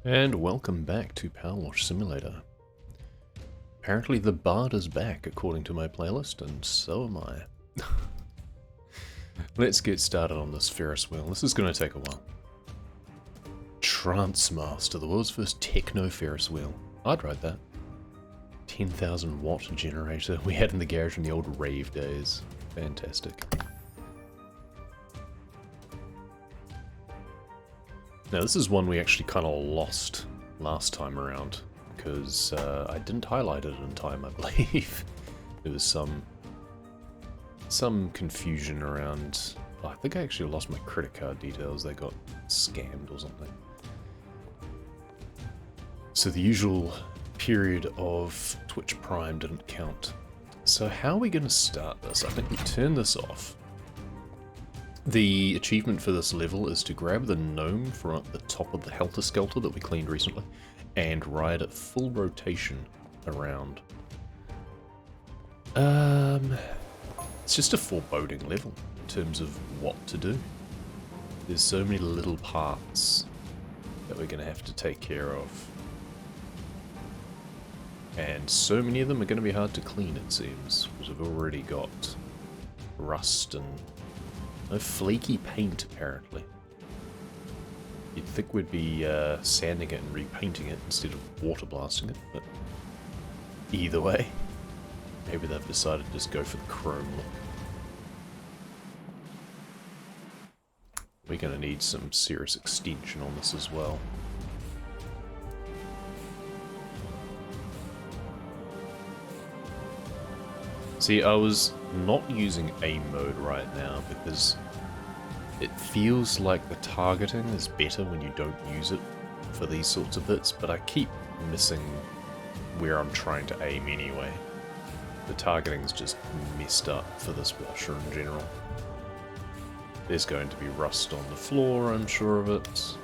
And welcome back to PowerWash Simulator. Apparently the bard is back according to my playlist, and so am I. Let's get started on this Ferris wheel. This is going to take a while. Trance Master, the world's first techno Ferris wheel. I'd ride that. 10,000 watt generator we had in the garage in the old rave days. Fantastic. Now this is one we actually kind of lost last time around, because I didn't highlight it in time, I believe. There was some confusion around... Oh, I think I actually lost my credit card details, they got scammed or something. So the usual period of Twitch Prime didn't count. So how are we going to start this? I think we turn this off. The achievement for this level is to grab the gnome from at the top of the Helter Skelter that we cleaned recently and ride at full rotation around. It's just a foreboding level in terms of what to do. There's so many little parts that we're going to have to take care of. And so many of them are going to be hard to clean, it seems, because we've already got rust and no flaky paint, apparently. You'd think we'd be sanding it and repainting it instead of water blasting it, but either way, maybe they've decided to just go for the chrome look. We're going to need some serious extension on this as well. See, I was not using aim mode right now because it feels like the targeting is better when you don't use it for these sorts of bits, but I keep missing where I'm trying to aim anyway. The targeting's just messed up for this washer in general. There's going to be rust on the floor, I'm sure of it.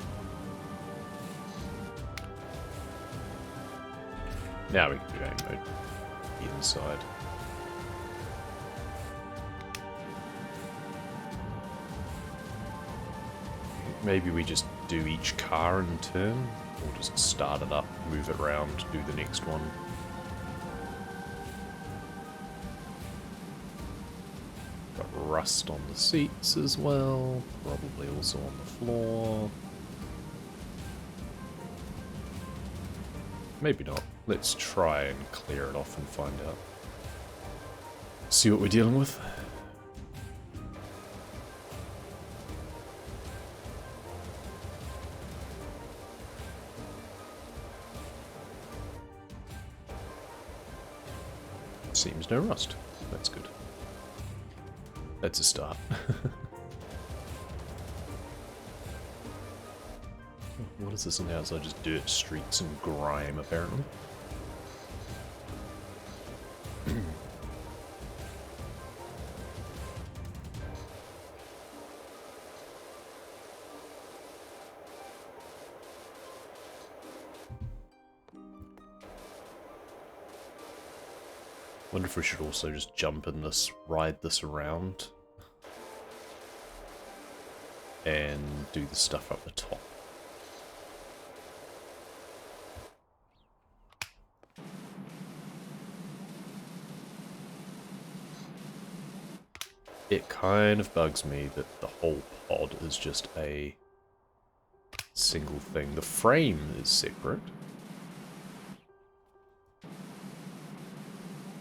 Now we can do aim mode. The inside. Maybe we just do each car in turn, or just start it up, move it around, do the next one. Got rust on the seats as well, probably also on the floor. Maybe not. Let's try and clear it off and find out. See what we're dealing with. Seems no rust. That's good. That's a start. What is this on the outside? Just dirt streets and grime, apparently. Wonder if we should also just jump in this, ride this around, and do the stuff up the top. It kind of bugs me that the whole pod is just a single thing. The frame is separate.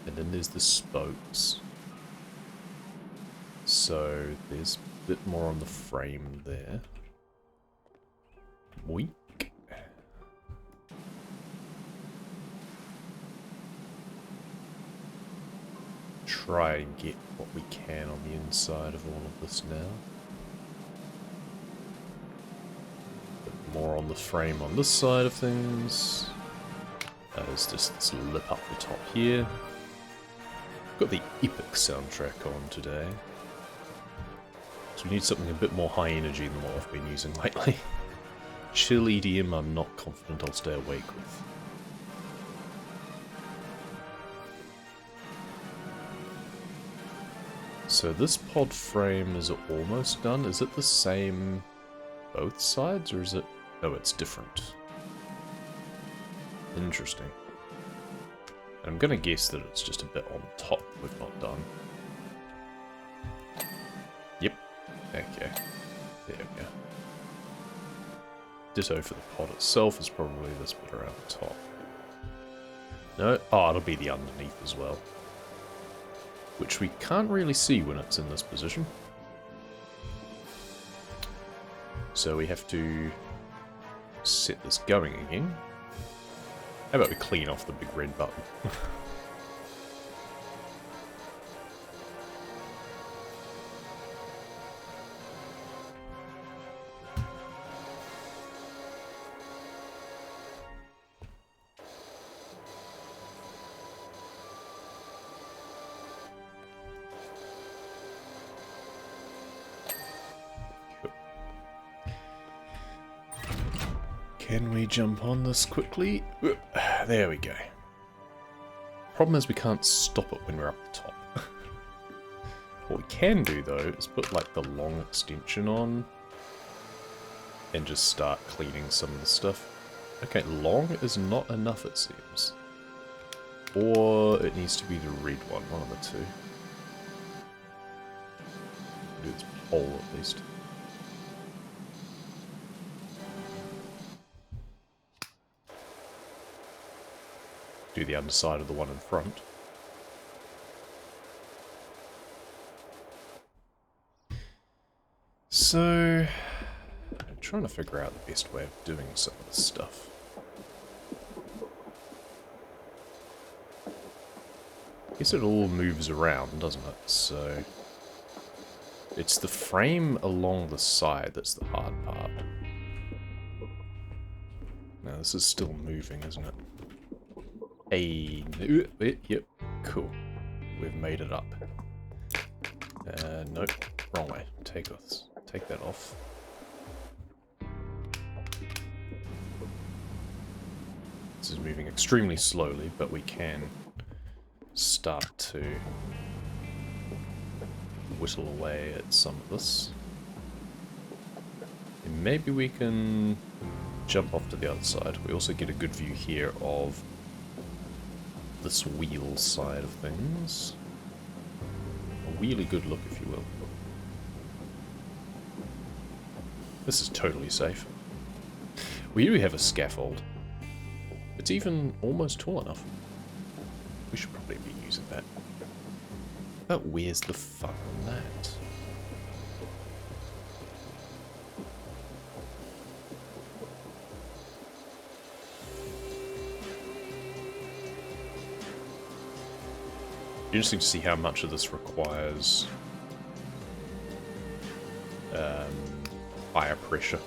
And then there's the spokes. So there's a bit more on the frame there. Weak. Try and get what we can on the inside of all of this now. Bit more on the frame on this side of things. There's just this lip up the top here. Got the epic soundtrack on today. So we need something a bit more high energy than what I've been using lately. Chill EDM I'm not confident I'll stay awake with. So this pod frame is almost done. Is it the same both sides, or is it... Oh, it's different. Interesting. I'm gonna guess that it's just a bit on top we've not done. Yep. Okay. There we go. Ditto for the pot itself is probably this bit around the top. No? Oh, it'll be the underneath as well. Which we can't really see when it's in this position. So we have to set this going again. How about we clean off the big red button? Can we jump on this quickly? There we go. Problem is we can't stop it when we're up the top. What we can do though is put like the long extension on and just start cleaning some of the stuff. Okay, long is not enough it seems. Or it needs to be the red one of the two. Do its pole at least. Do the underside of the one in front. So, I'm trying to figure out the best way of doing some of this stuff. I guess it all moves around, doesn't it? So, it's the frame along the side that's the hard part. Now this is still moving, isn't it? Hey, yep, cool. We've made it up. Nope, wrong way. Take that off. This is moving extremely slowly, but we can start to whittle away at some of this. And maybe we can jump off to the other side. We also get a good view here of this wheel side of things. A wheelie good look, if you will. This is totally safe. We do have a scaffold. It's even almost tall enough. We should probably be using that. But where's the fun in that? Interesting to see how much of this requires higher pressure.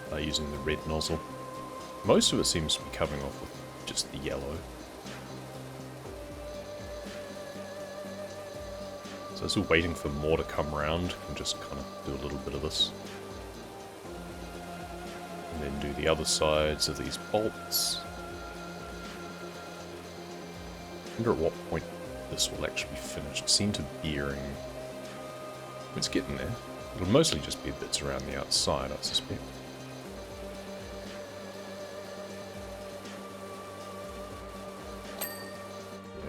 By using the red nozzle. Most of it seems to be coming off with just the yellow. So as we're waiting for more to come around, we can just kind of do a little bit of this. And then do the other sides of these bolts. I wonder at what point this will actually be finished. Seem to bearing. It's getting there. It'll mostly just be bits around the outside, I suspect.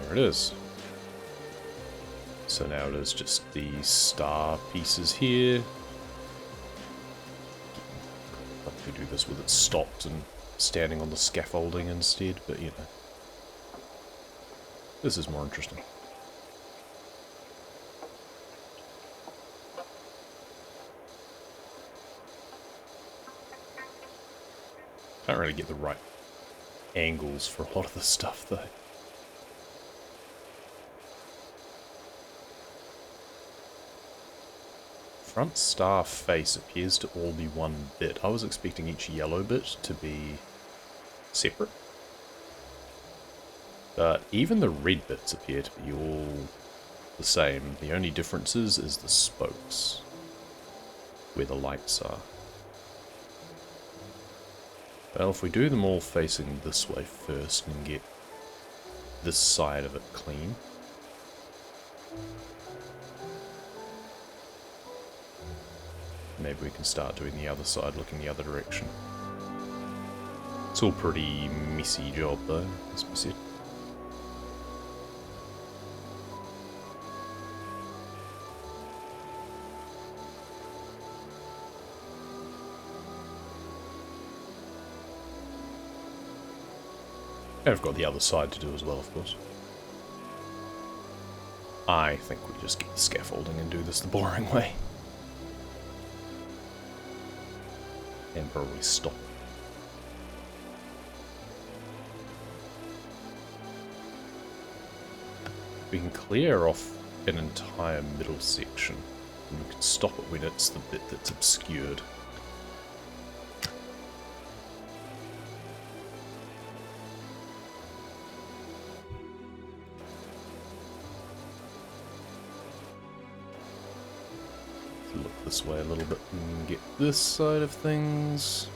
There it is. So now it is just the star pieces here. I'll probably do this with it stopped and standing on the scaffolding instead, but you know. This is more interesting. Can't really get the right angles for a lot of the stuff though. Front star face appears to all be one bit. I was expecting each yellow bit to be separate. But even the red bits appear to be all the same. The only differences is the spokes, where the lights are. Well, if we do them all facing this way first and get this side of it clean. Maybe we can start doing the other side, looking the other direction. It's all pretty messy job though, as we said. And I've got the other side to do as well, of course. I think we just get the scaffolding and do this the boring way. And probably stop. We can clear off an entire middle section, and we can stop it when it's the bit that's obscured. Look this way a little bit and get this side of things.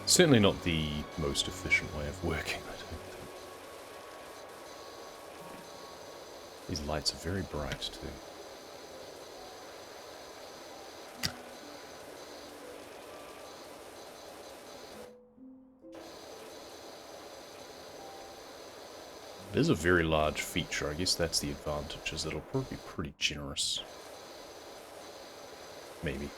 Certainly not the most efficient way of working, I don't think. These lights are very bright too. It is a very large feature. I guess that's the advantage, is it'll probably be pretty generous. Maybe.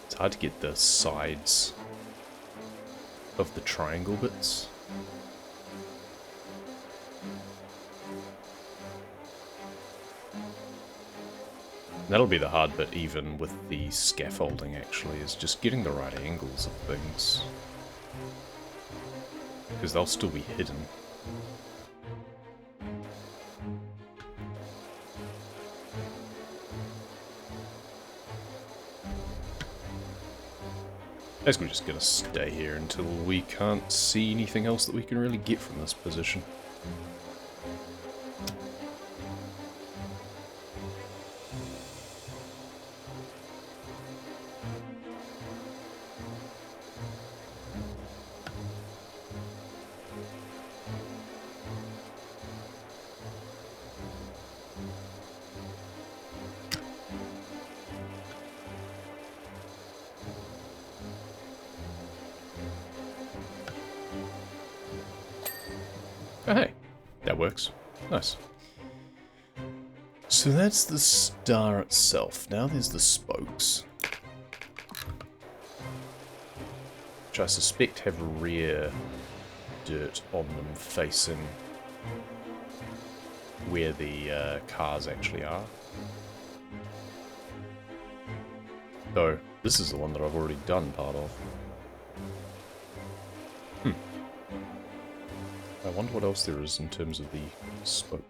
It's hard to get the sides of the triangle bits. That'll be the hard bit even with the scaffolding actually, is just getting the right angles of things. Because they'll still be hidden. I guess we're just gonna stay here until we can't see anything else that we can really get from this position. Oh, hey, that works. Nice. So that's the star itself. Now there's the spokes, which I suspect have rear dirt on them facing where the cars actually are. Though, this is the one that I've already done part of. I wonder what else there is in terms of the spoke.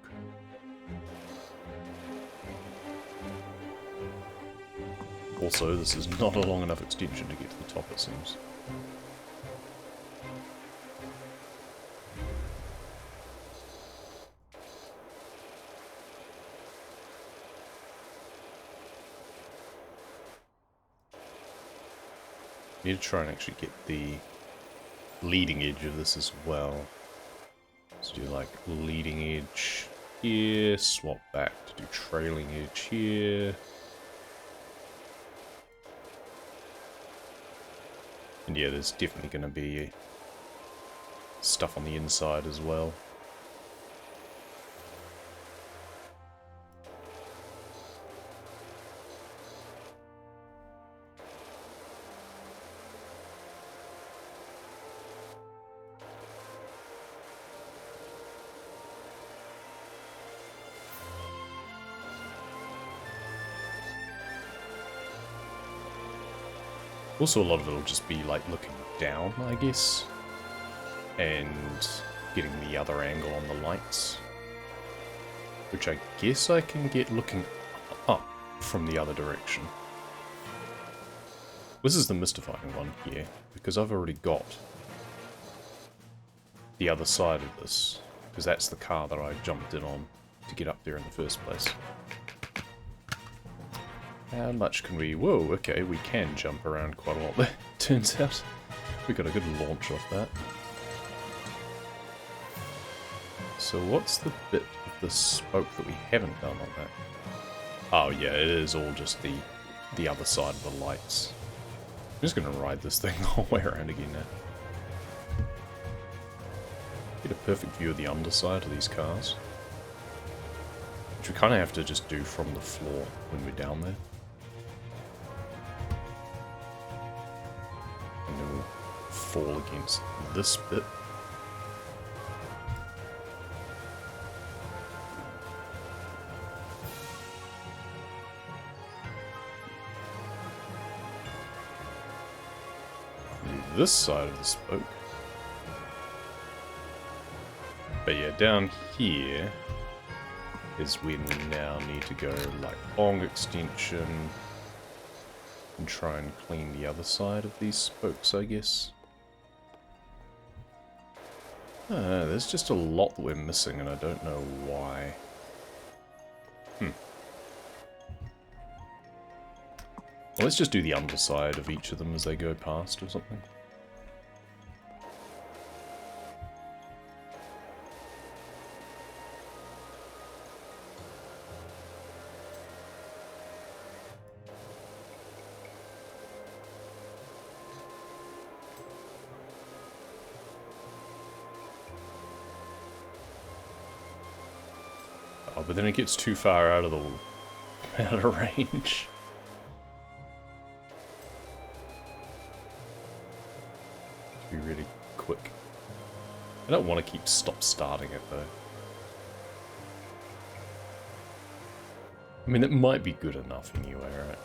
Also, this is not a long enough extension to get to the top, it seems. Need to try and actually get the leading edge of this as well. So do like leading edge here, swap back to do trailing edge here. And yeah, there's definitely going to be stuff on the inside as well. Also, a lot of it will just be like looking down, I guess, and getting the other angle on the lights, which I guess I can get looking up from the other direction. This is the mystifying one here, because I've already got the other side of this, because that's the car that I jumped in on to get up there in the first place. How much can we... Whoa, okay, we can jump around quite a lot there, turns out. We got a good launch off that. So what's the bit of the spoke that we haven't done on that? Oh yeah, it is all just the other side of the lights. I'm just going to ride this thing the whole way around again now. Get a perfect view of the underside of these cars. Which we kind of have to just do from the floor when we're down there. And then we'll fall against this bit. This side of the spoke. But yeah, down here is when we now need to go like long extension and try and clean the other side of these spokes, I guess. There's just a lot that we're missing and I don't know why. Well, let's just do the underside of each of them as they go past or something. Oh, but then it gets too far out of range. To be really quick. I don't want to keep starting it though. I mean, it might be good enough anyway, right?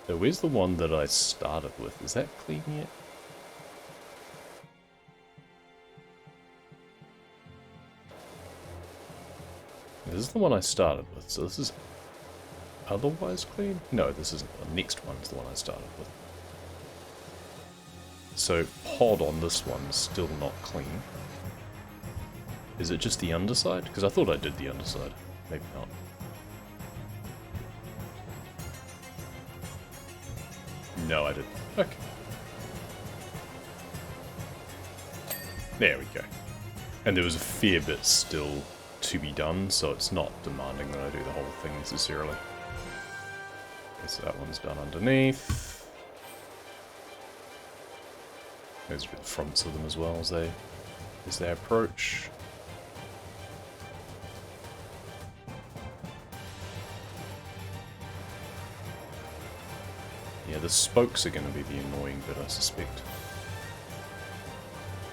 So where's the one that I started with? Is that clean yet? This is the one I started with, so this is otherwise clean? No, this isn't. The next one's the one I started with. So, pod on this one is still not clean. Is it just the underside? Because I thought I did the underside. Maybe not. No, I didn't. Okay. There we go. And there was a fair bit still to be done, so it's not demanding that I do the whole thing necessarily. Okay, so that one's done underneath. There's a bit of fronts of them as well as they approach. Yeah, the spokes are going to be the annoying bit, I suspect.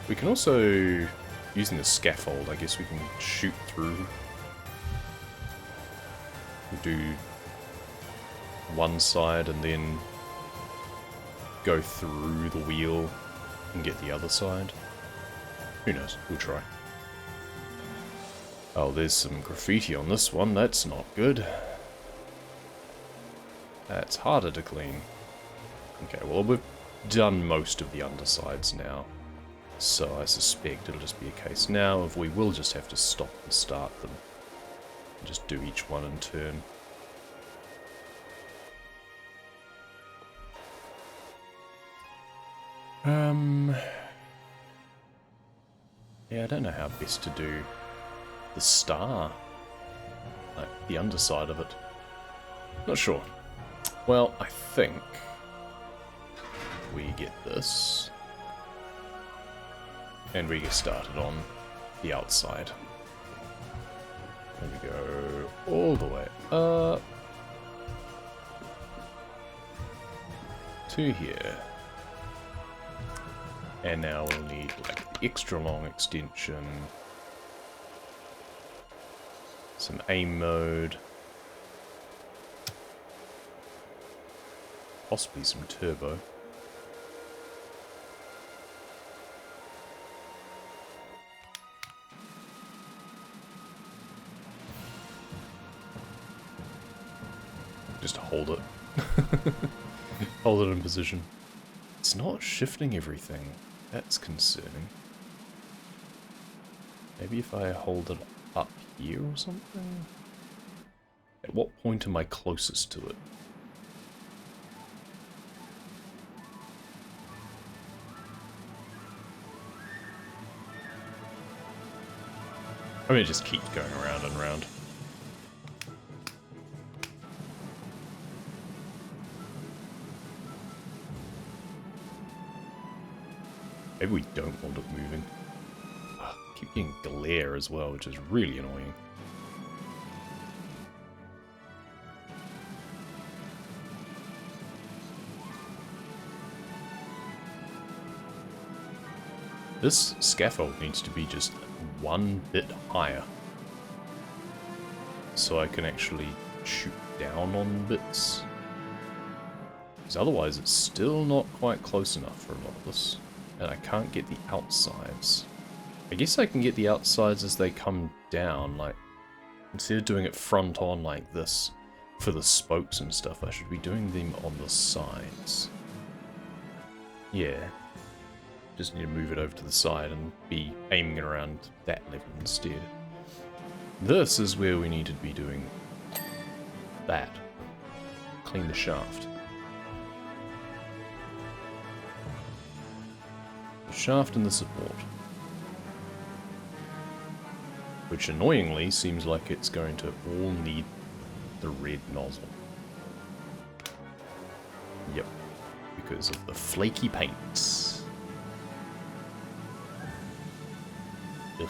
We can also, using the scaffold, I guess we can shoot through. We do one side and then go through the wheel and get the other side. Who knows? We'll try. Oh, there's some graffiti on this one. That's not good. That's harder to clean. Okay, well, we've done most of the undersides now. So I suspect it'll just be a case now of we will just have to stop and start them. And just do each one in turn. Yeah, I don't know how best to do the star. Like, the underside of it. Not sure. Well, I think we get this. And we get started on the outside. And we go all the way up to here. And now we'll need like the extra long extension, some aim mode, possibly some turbo. Just hold it. Hold it in position. It's not shifting everything. That's concerning. Maybe if I hold it up here or something? At what point am I closest to it? I mean, it just keeps going around and around. Maybe we don't want it moving. Ugh, keep getting glare as well, which is really annoying. This scaffold needs to be just one bit higher, so I can actually shoot down on bits. Because otherwise it's still not quite close enough for a lot of this. And I can't get the outsides. I guess I can get the outsides as they come down, like, instead of doing it front on like this, for the spokes and stuff, I should be doing them on the sides. Yeah. Just need to move it over to the side and be aiming it around that level instead. This is where we need to be doing that. Clean the shaft. The shaft and the support. Which annoyingly seems like it's going to all need the red nozzle. Yep. Because of the flaky paints. Ugh.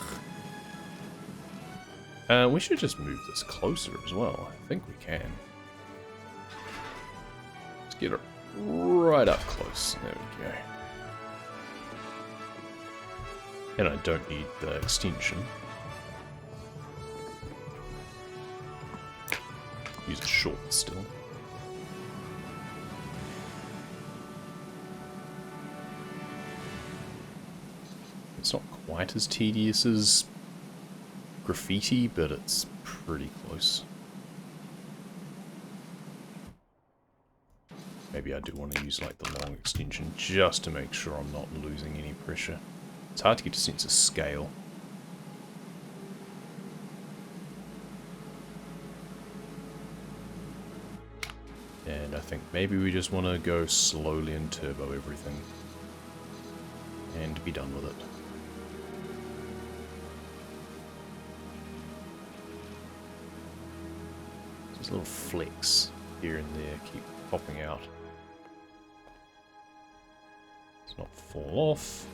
We should just move this closer as well. I think we can. Let's get it right up close. There we go. And I don't need the extension. Use a short still. It's not quite as tedious as graffiti, but it's pretty close. Maybe I do want to use like the long extension just to make sure I'm not losing any pressure. It's hard to get a sense of scale. And I think maybe we just want to go slowly and turbo everything. And be done with it. These little flecks here and there keep popping out. Let's not fall off.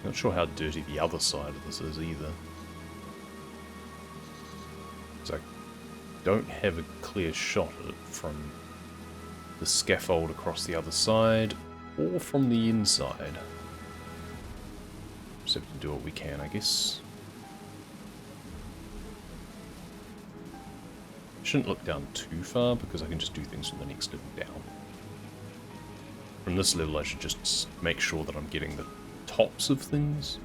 Not sure how dirty the other side of this is either. Because I don't have a clear shot at it from the scaffold across the other side or from the inside. Just have to do what we can, I guess. Shouldn't look down too far because I can just do things from the next level down. From this level I should just make sure that I'm getting the tops of things.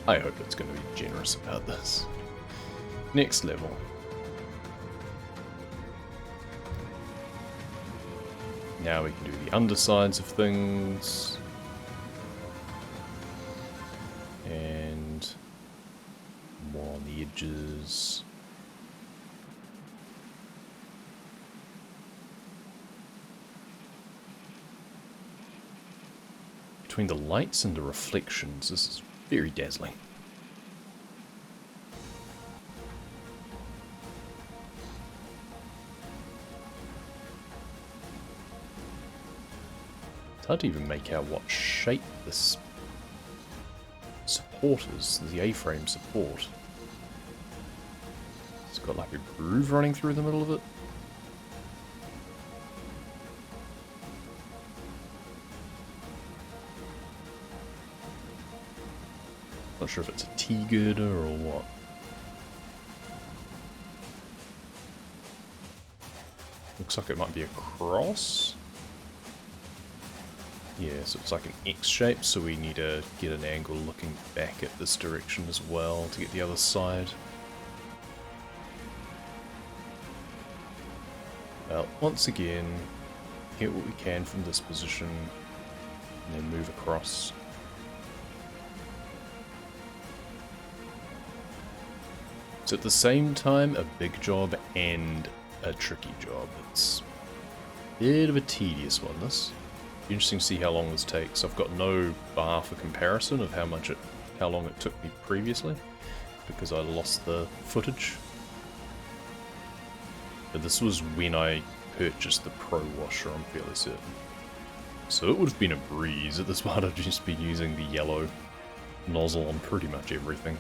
I hope it's going to be generous about this. Next level. Now we can do the undersides of things. And more on the edges. Between the lights and the reflections, this is very dazzling. It's hard to even make out what shape this support is, the A-frame support. It's got like a groove running through the middle of it. Not sure if it's a T-girder or what. Looks like it might be a cross. Yeah, so it's like an X shape, so we need to get an angle looking back at this direction as well to get the other side. Well, once again, get what we can from this position, and then move across. It's at the same time a big job and a tricky job. It's a bit of a tedious one, this. Interesting to see how long this takes. I've got no bar for comparison of how long it took me previously, because I lost the footage. But this was when I purchased the Pro Washer, I'm fairly certain. So it would have been a breeze. At this point I've just been using the yellow nozzle on pretty much everything.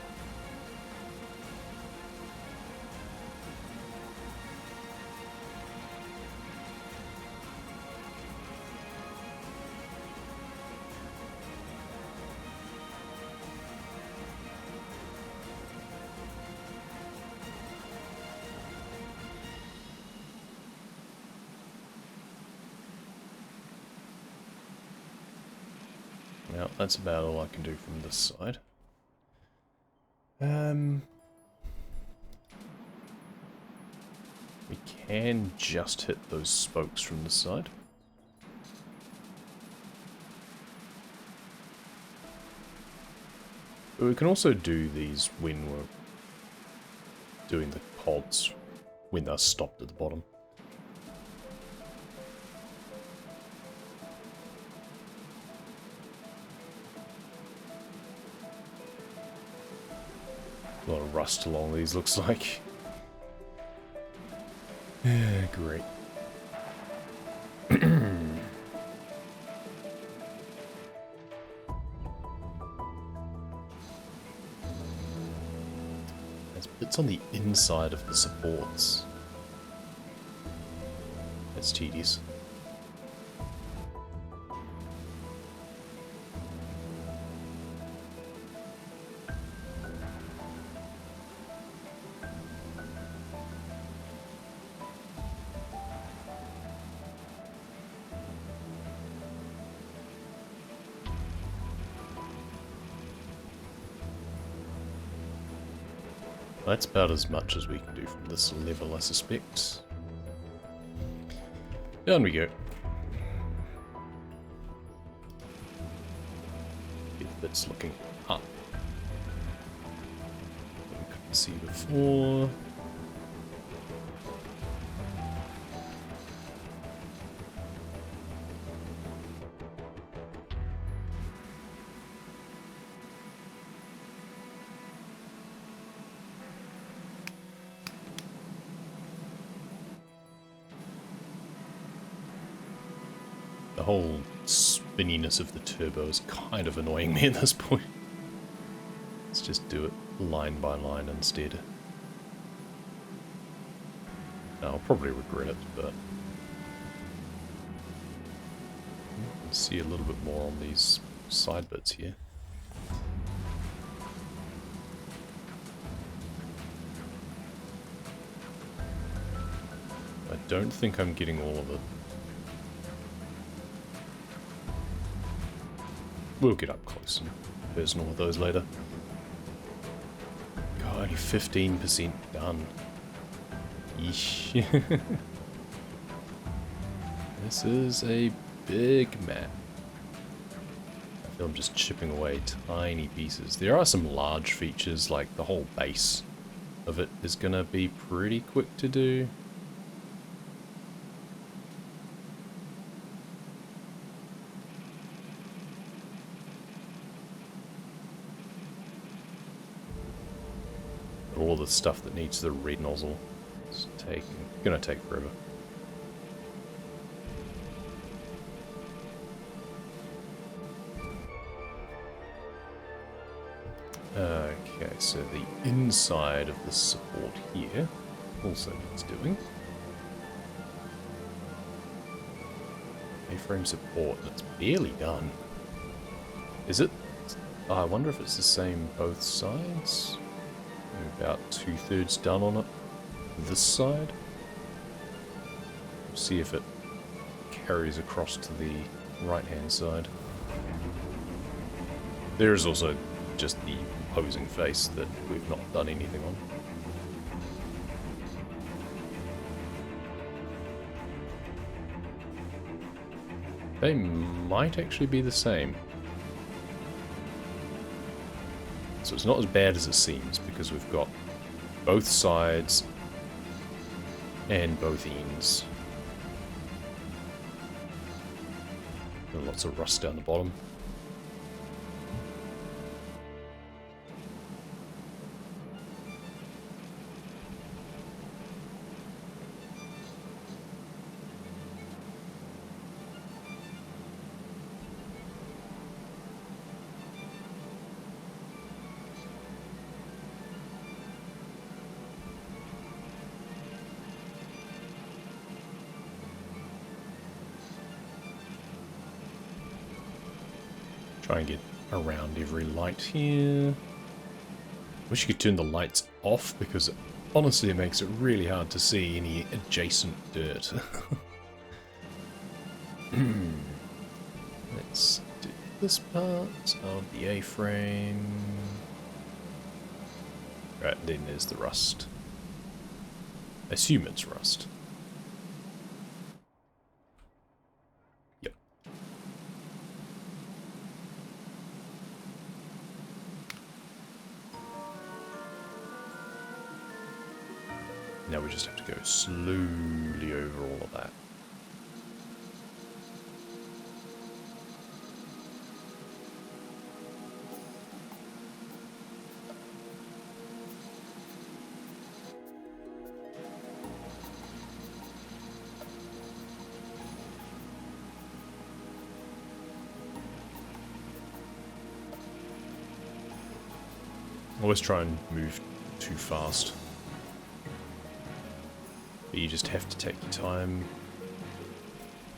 Now, that's about all I can do from this side. We can just hit those spokes from this side. But we can also do these when we're doing the pods, when they're stopped at the bottom. A lot of rust along these, looks like. Yeah, great. There's bits on the inside of the supports. That's tedious. That's about as much as we can do from this level, I suspect. Down we go. Get bits looking up. You couldn't see before. The whole spinniness of the turbo is kind of annoying me at this point. Let's just do it line by line instead. Now, I'll probably regret it, but let's see a little bit more on these side bits here. I don't think I'm getting all of it. We'll get up close and personal with those later. God, only 15% done. Yeesh. This is a big map. I feel I'm just chipping away tiny pieces. There are some large features, like the whole base of it is gonna be pretty quick to do. All the stuff that needs the red nozzle is gonna take forever. Okay, so the inside of the support here also needs doing. A-frame support, that's barely done. Is it? Oh, I wonder if it's the same both sides. I'm about 2/3 done on it. This side. See if it carries across to the right-hand side. There is also just the opposing face that we've not done anything on. They might actually be the same. So it's not as bad as it seems, because we've got both sides and both ends. And lots of rust down the bottom. Try and get around every light here. Wish you could turn the lights off, because honestly it makes it really hard to see any adjacent dirt. Let's do this part of the A-frame. Right, then there's the rust. I assume it's rust. Yep. Now we just have to go slowly over all of that. Always try and move too fast. But you just have to take your time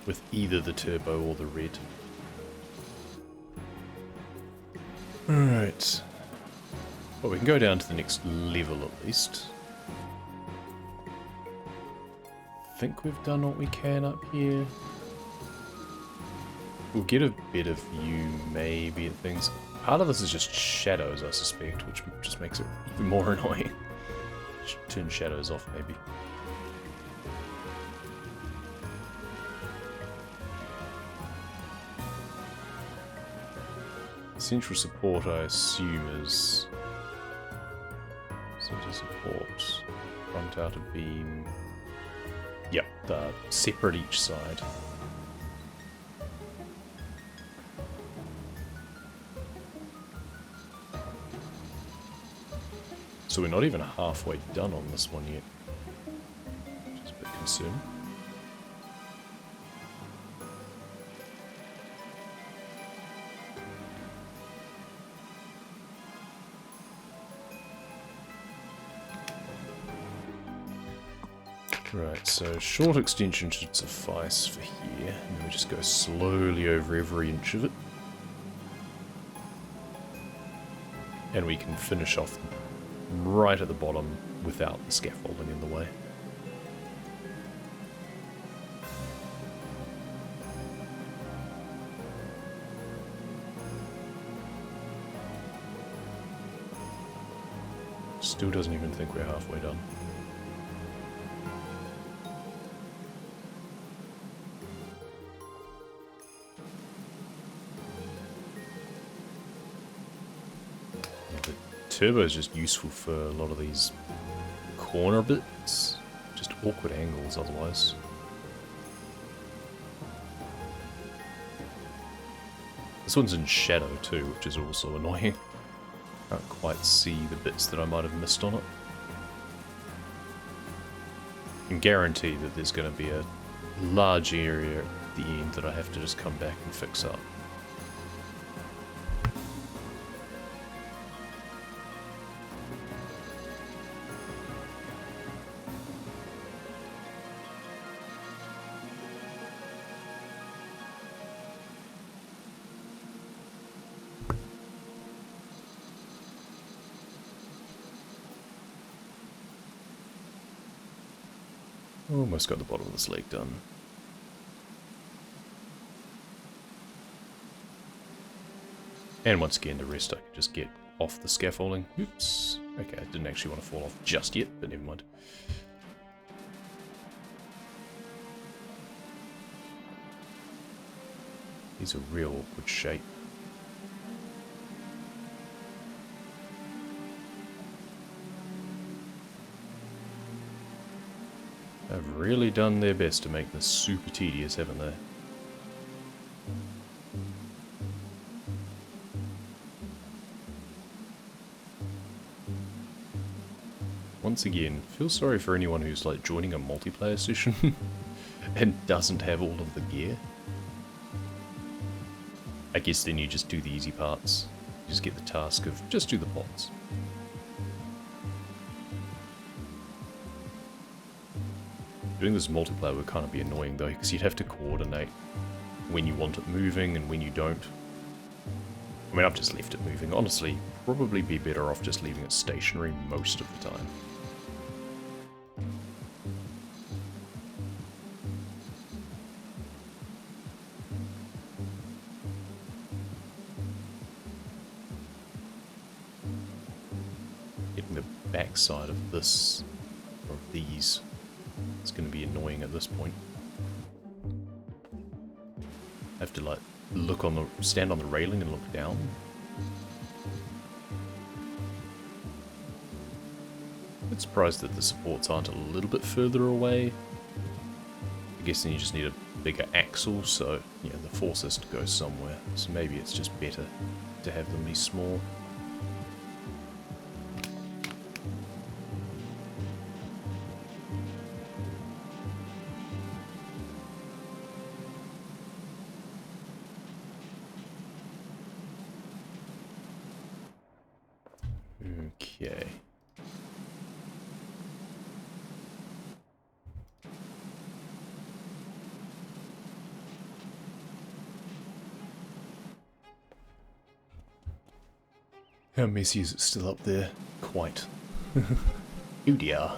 with either the turbo or the red. Alright. Well, we can go down to the next level at least. I think we've done what we can up here. We'll get a better view maybe at things. Part of this is just shadows, I suspect, which just makes it even more annoying. Should turn shadows off maybe. Central support, I assume, is center support, front outer beam. Yep, separate each side. So we're not even halfway done on this one yet. Which is a bit concerning. Right, so short extension should suffice for here, and then we just go slowly over every inch of it. And we can finish off right at the bottom without the scaffolding in the way. Still doesn't even think we're halfway done. Turbo is just useful for a lot of these corner bits. Just awkward angles otherwise. This one's in shadow too, which is also annoying. Can't quite see the bits that I might have missed on it. I can guarantee that there's going to be a large area at the end that I have to just come back and fix up. Almost got the bottom of this leg done. And once again, the rest I can just get off the scaffolding. Oops. Okay, I didn't actually want to fall off just yet, but never mind. These are real awkward shape. They've really done their best to make this super tedious, haven't they? Once again, feel sorry for anyone who's like joining a multiplayer session and doesn't have all of the gear. I guess then you just do the easy parts. You just get the task of just do the pots. Doing this multiplayer would kind of be annoying though, because you'd have to coordinate when you want it moving and when you don't. I mean, I've just left it moving. Honestly, probably be better off just leaving it stationary most of the time. Getting the backside of this, or of these, it's going to be annoying at this point. I have to like look on the, stand on the railing and look down. I'm surprised that the supports aren't a little bit further away. I guess then you just need a bigger axle, so yeah, the force has to go somewhere. So maybe it's just better to have them be small. Okay. How messy is it still up there? Quite. Oh dear.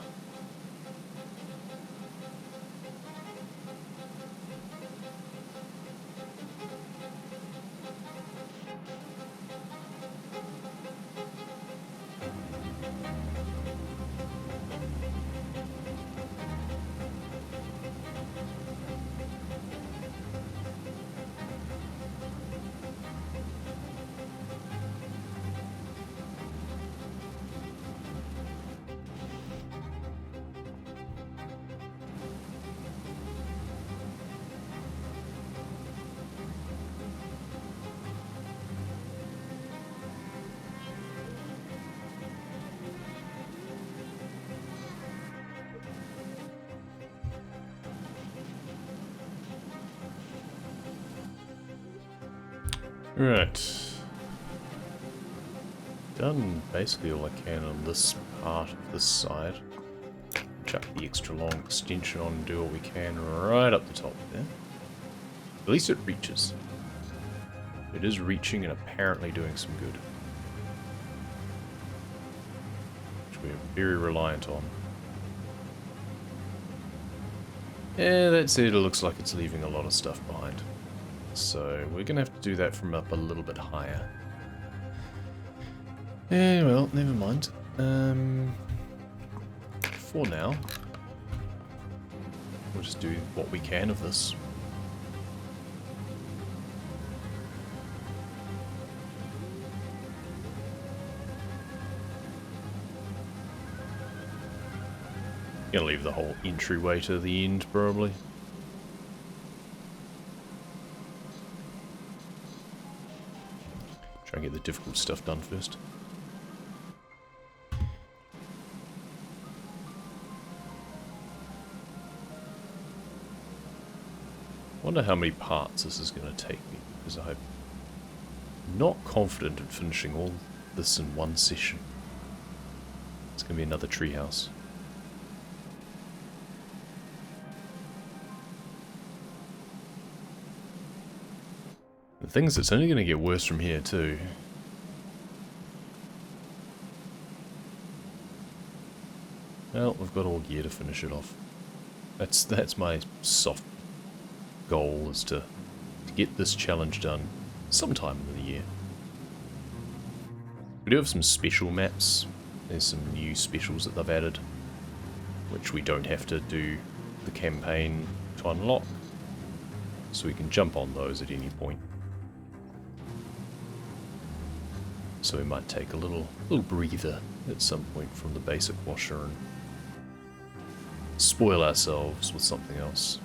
Right. Done basically all I can on this part of this side. Chuck the extra long extension on and do all we can right up the top there. At least it reaches. It is reaching and apparently doing some good. Which we are very reliant on. Yeah, that said, it looks like it's leaving a lot of stuff behind. So we're going to have to do that from up a little bit higher. Yeah, well, never mind. For now, we'll just do what we can of this. Gonna leave the whole entryway to the end, probably. Try and get the difficult stuff done first. Wonder how many parts this is going to take me, because I'm not confident in finishing all this in one session. It's going to be another treehouse. The thing is, it's only going to get worse from here too. Well, we've got all gear to finish it off. That's my soft goal, is to get this challenge done sometime in the year. We do have some special maps. There's some new specials that they've added, which we don't have to do the campaign to unlock, so we can jump on those at any point. So we might take a little breather at some point from the basic washer and spoil ourselves with something else.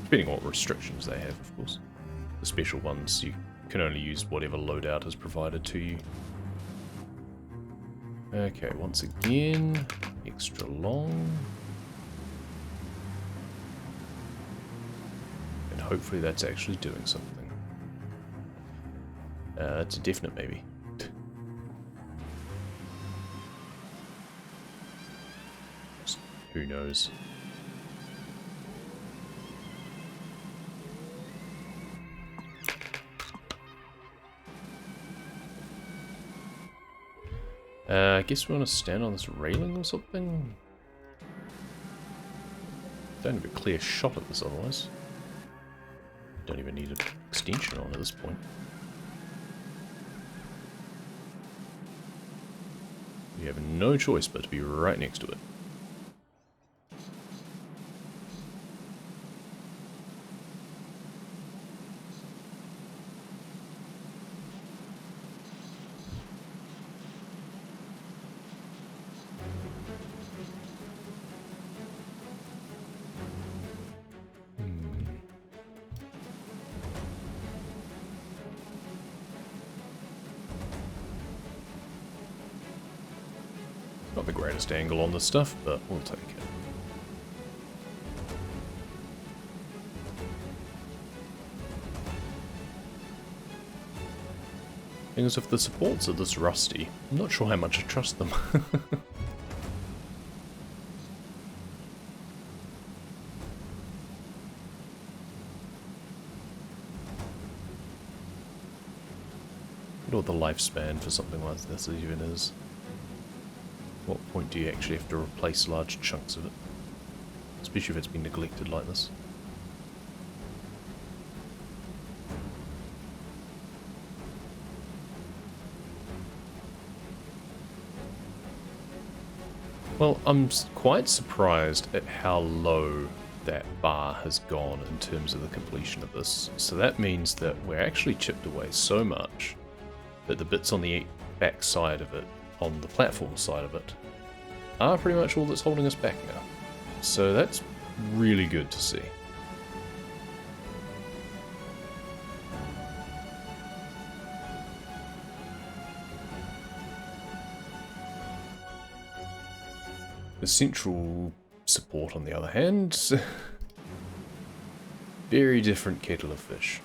Depending on what restrictions they have, of course. The special ones, you can only use whatever loadout is provided to you. Okay, once again, extra long. And hopefully that's actually doing something. That's a definite maybe. Who knows? I guess we want to stand on this railing or something? Don't have a clear shot at this otherwise. Don't even need an extension on at this point. We have no choice but to be right next to it. Not the greatest angle on this stuff, but we'll take it. Thing is, if the supports are this rusty, I'm not sure how much I trust them. I wonder what the lifespan for something like this even is. What point do you actually have to replace large chunks of it? Especially if it's been neglected like this. Well, I'm quite surprised at how low that bar has gone in terms of the completion of this. So that means that we're actually chipped away so much that the bits on the back side of it, on the platform side of it, are pretty much all that's holding us back now. So that's really good to see. The central support, on the other hand, very different kettle of fish.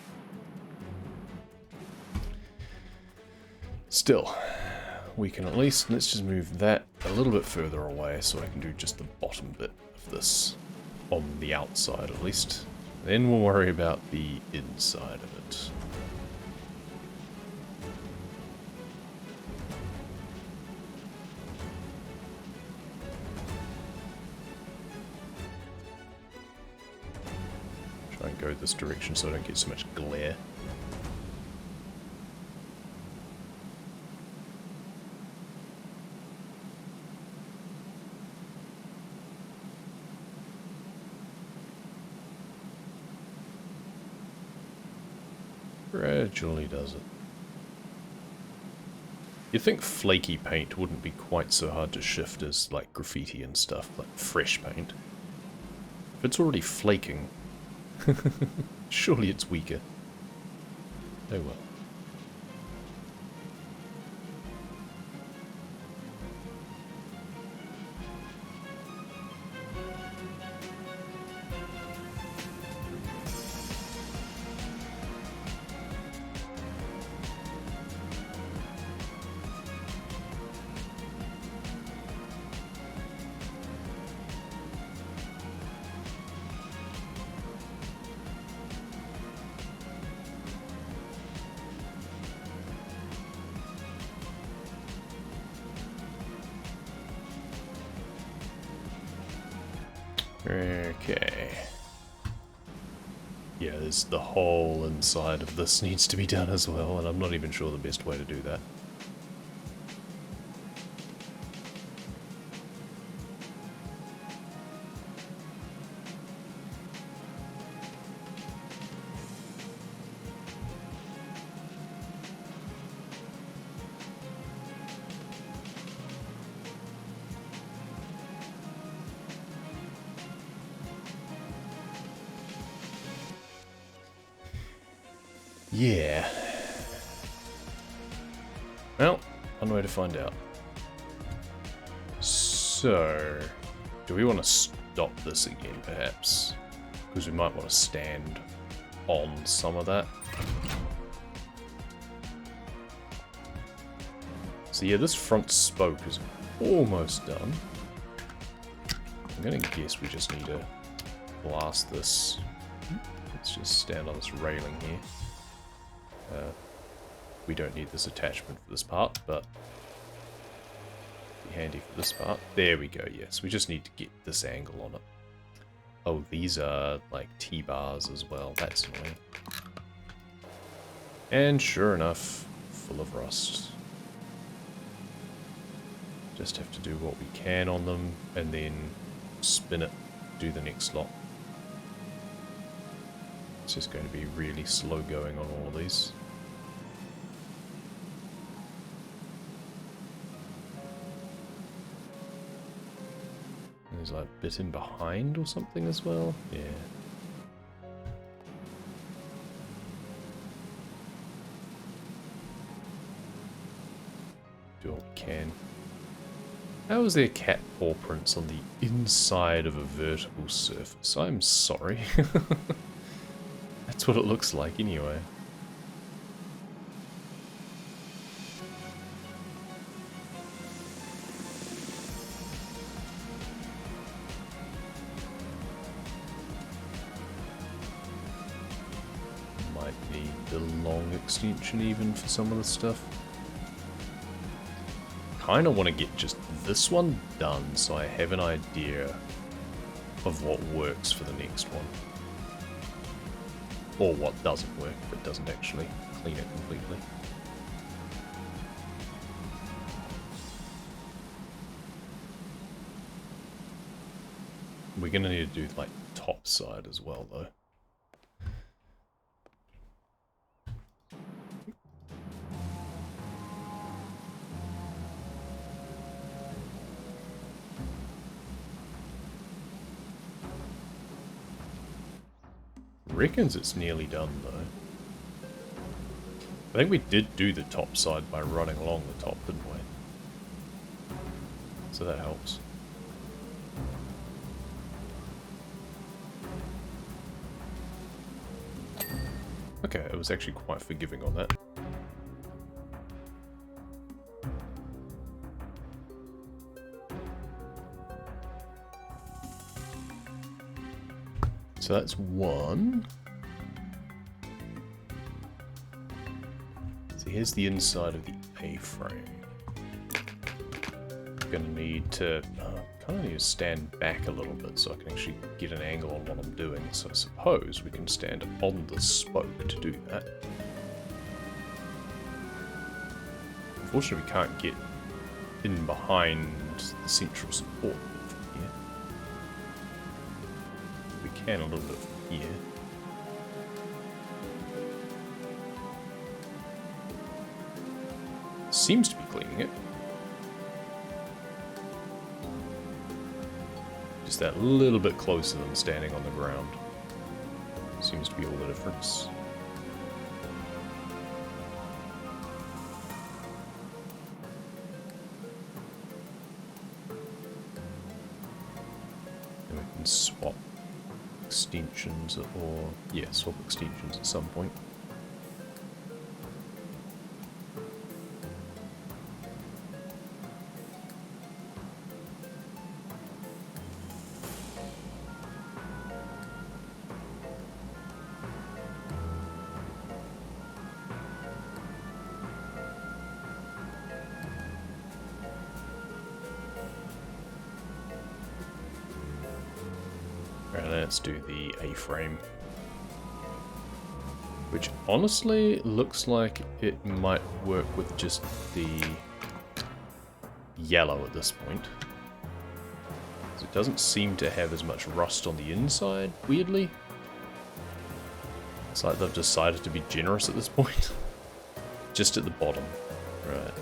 Still, we can at least, let's just move that a little bit further away so I can do just the bottom bit of this on the outside at least. Then we'll worry about the inside of it. Try and go this direction so I don't get so much glare. Gradually does it. You'd think flaky paint wouldn't be quite so hard to shift as like graffiti and stuff, like fresh paint. If it's already flaking, surely it's weaker. Oh well. Okay. Yeah, there's the whole inside of this needs to be done as well, and I'm not even sure the best way to do that. Yeah. Well, one way to find out. So, do we want to stop this again, perhaps? Because we might want to stand on some of that. So yeah, this front spoke is almost done. I'm gonna guess we just need to blast this. Let's just stand on this railing here. We don't need this attachment for this part, but be handy for this part. There we go, yes. We just need to get this angle on it. Oh, these are like T-bars as well. That's annoying. And sure enough, full of rust. Just have to do what we can on them, and then spin it, do the next lot. It's just going to be really slow going on all of these. There's like a bit in behind or something as well. Yeah. Do what we can. How is there cat paw prints on the inside of a vertical surface? I'm sorry. That's what it looks like anyway. Might need the long extension even for some of the stuff. Kind of want to get just this one done so I have an idea of what works for the next one. Or what doesn't work if it doesn't actually clean it completely. We're going to need to do like top side as well though. Reckons it's nearly done though. I think we did do the top side by running along the top, didn't we? So that helps. Okay, it was actually quite forgiving on that. So that's one. So here's the inside of the A-frame. I'm gonna need to kind of need to stand back a little bit so I can actually get an angle on what I'm doing. So I suppose we can stand on the spoke to do that. Unfortunately, we can't get in behind the central support from here. We can a little bit from here. Seems to be cleaning it. Just that little bit closer than standing on the ground. Seems to be all the difference. And we can swap extensions or, yeah, swap extensions at some point. let's do the A-frame. Which honestly looks like it might work with just the yellow at this point. It doesn't seem to have as much rust on the inside, weirdly. It's like they've decided to be generous at this point. Just at the bottom. Right.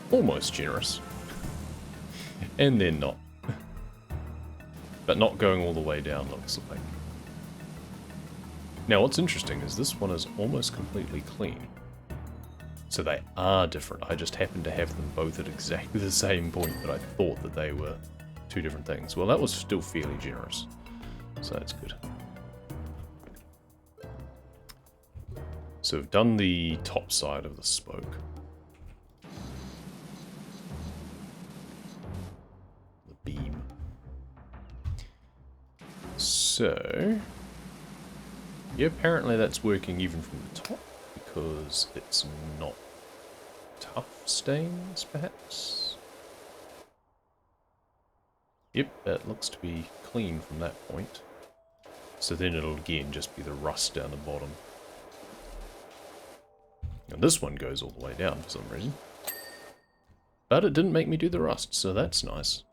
Almost generous. And then not. But not going all the way down, looks like. Now, what's interesting is this one is almost completely clean. So they are different. I just happen to have them both at exactly the same point, but I thought that they were two different things. Well, that was still fairly generous. So that's good. So we've done the top side of the spoke. The beam. So, yeah, apparently that's working even from the top, because it's not tough stains, perhaps? Yep, that looks to be clean from that point. So then it'll again just be the rust down the bottom. And this one goes all the way down for some reason. But it didn't make me do the rust, so that's nice.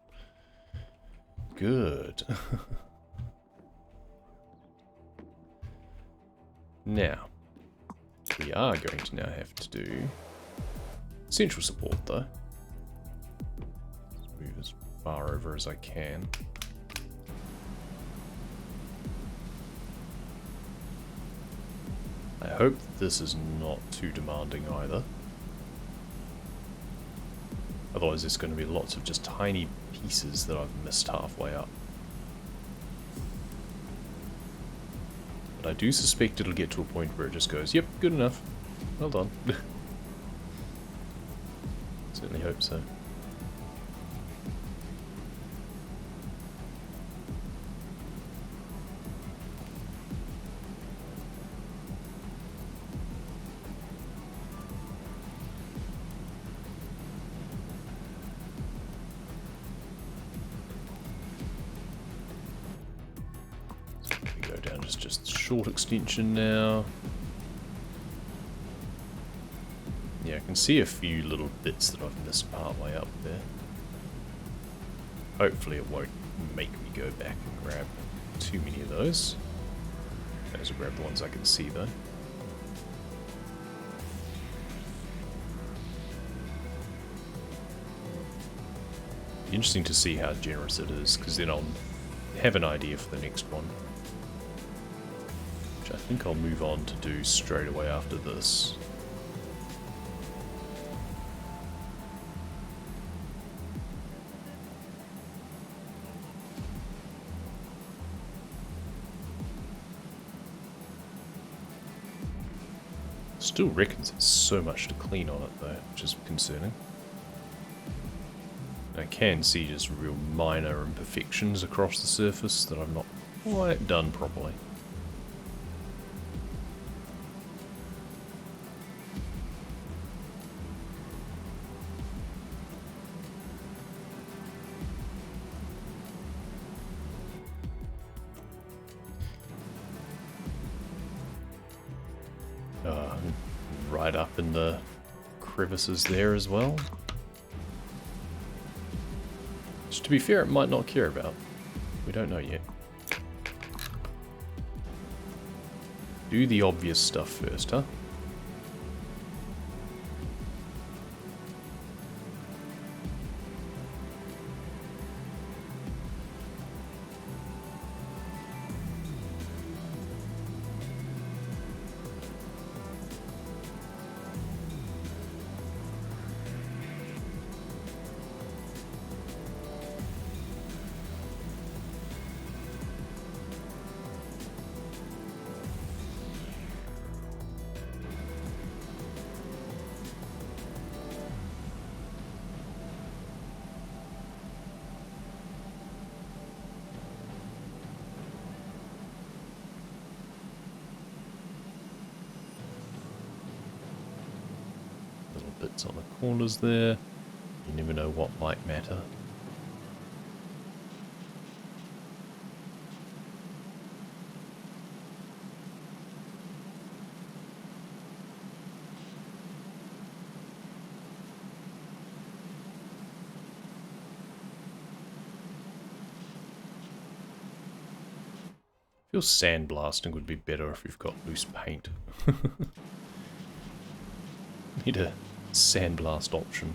Good. Now, we are going to now have to do central support though. Let's move as far over as I can. I hope that this is not too demanding either. Otherwise there's going to be lots of just tiny pieces that I've missed halfway up. But I do suspect it'll get to a point where it just goes, yep, good enough. Well done. Certainly hope so. Just short extension now. Yeah, I can see a few little bits that I've missed part way up there. Hopefully it won't make me go back and grab too many of those. Those will grab the ones I can see though. Interesting to see how generous it is, because then I'll have an idea for the next one. I think I'll move on to do straight away after this. Still reckons there's so much to clean on it though, which is concerning. I can see just real minor imperfections across the surface that I've not quite done properly. Right up in the crevices there as well. Which, to be fair, it might not care about. We don't know yet. Do the obvious stuff first, huh? Bits on the corners there. You never know what might matter. feel sandblasting would be better if you've got loose paint. Need a sandblast option.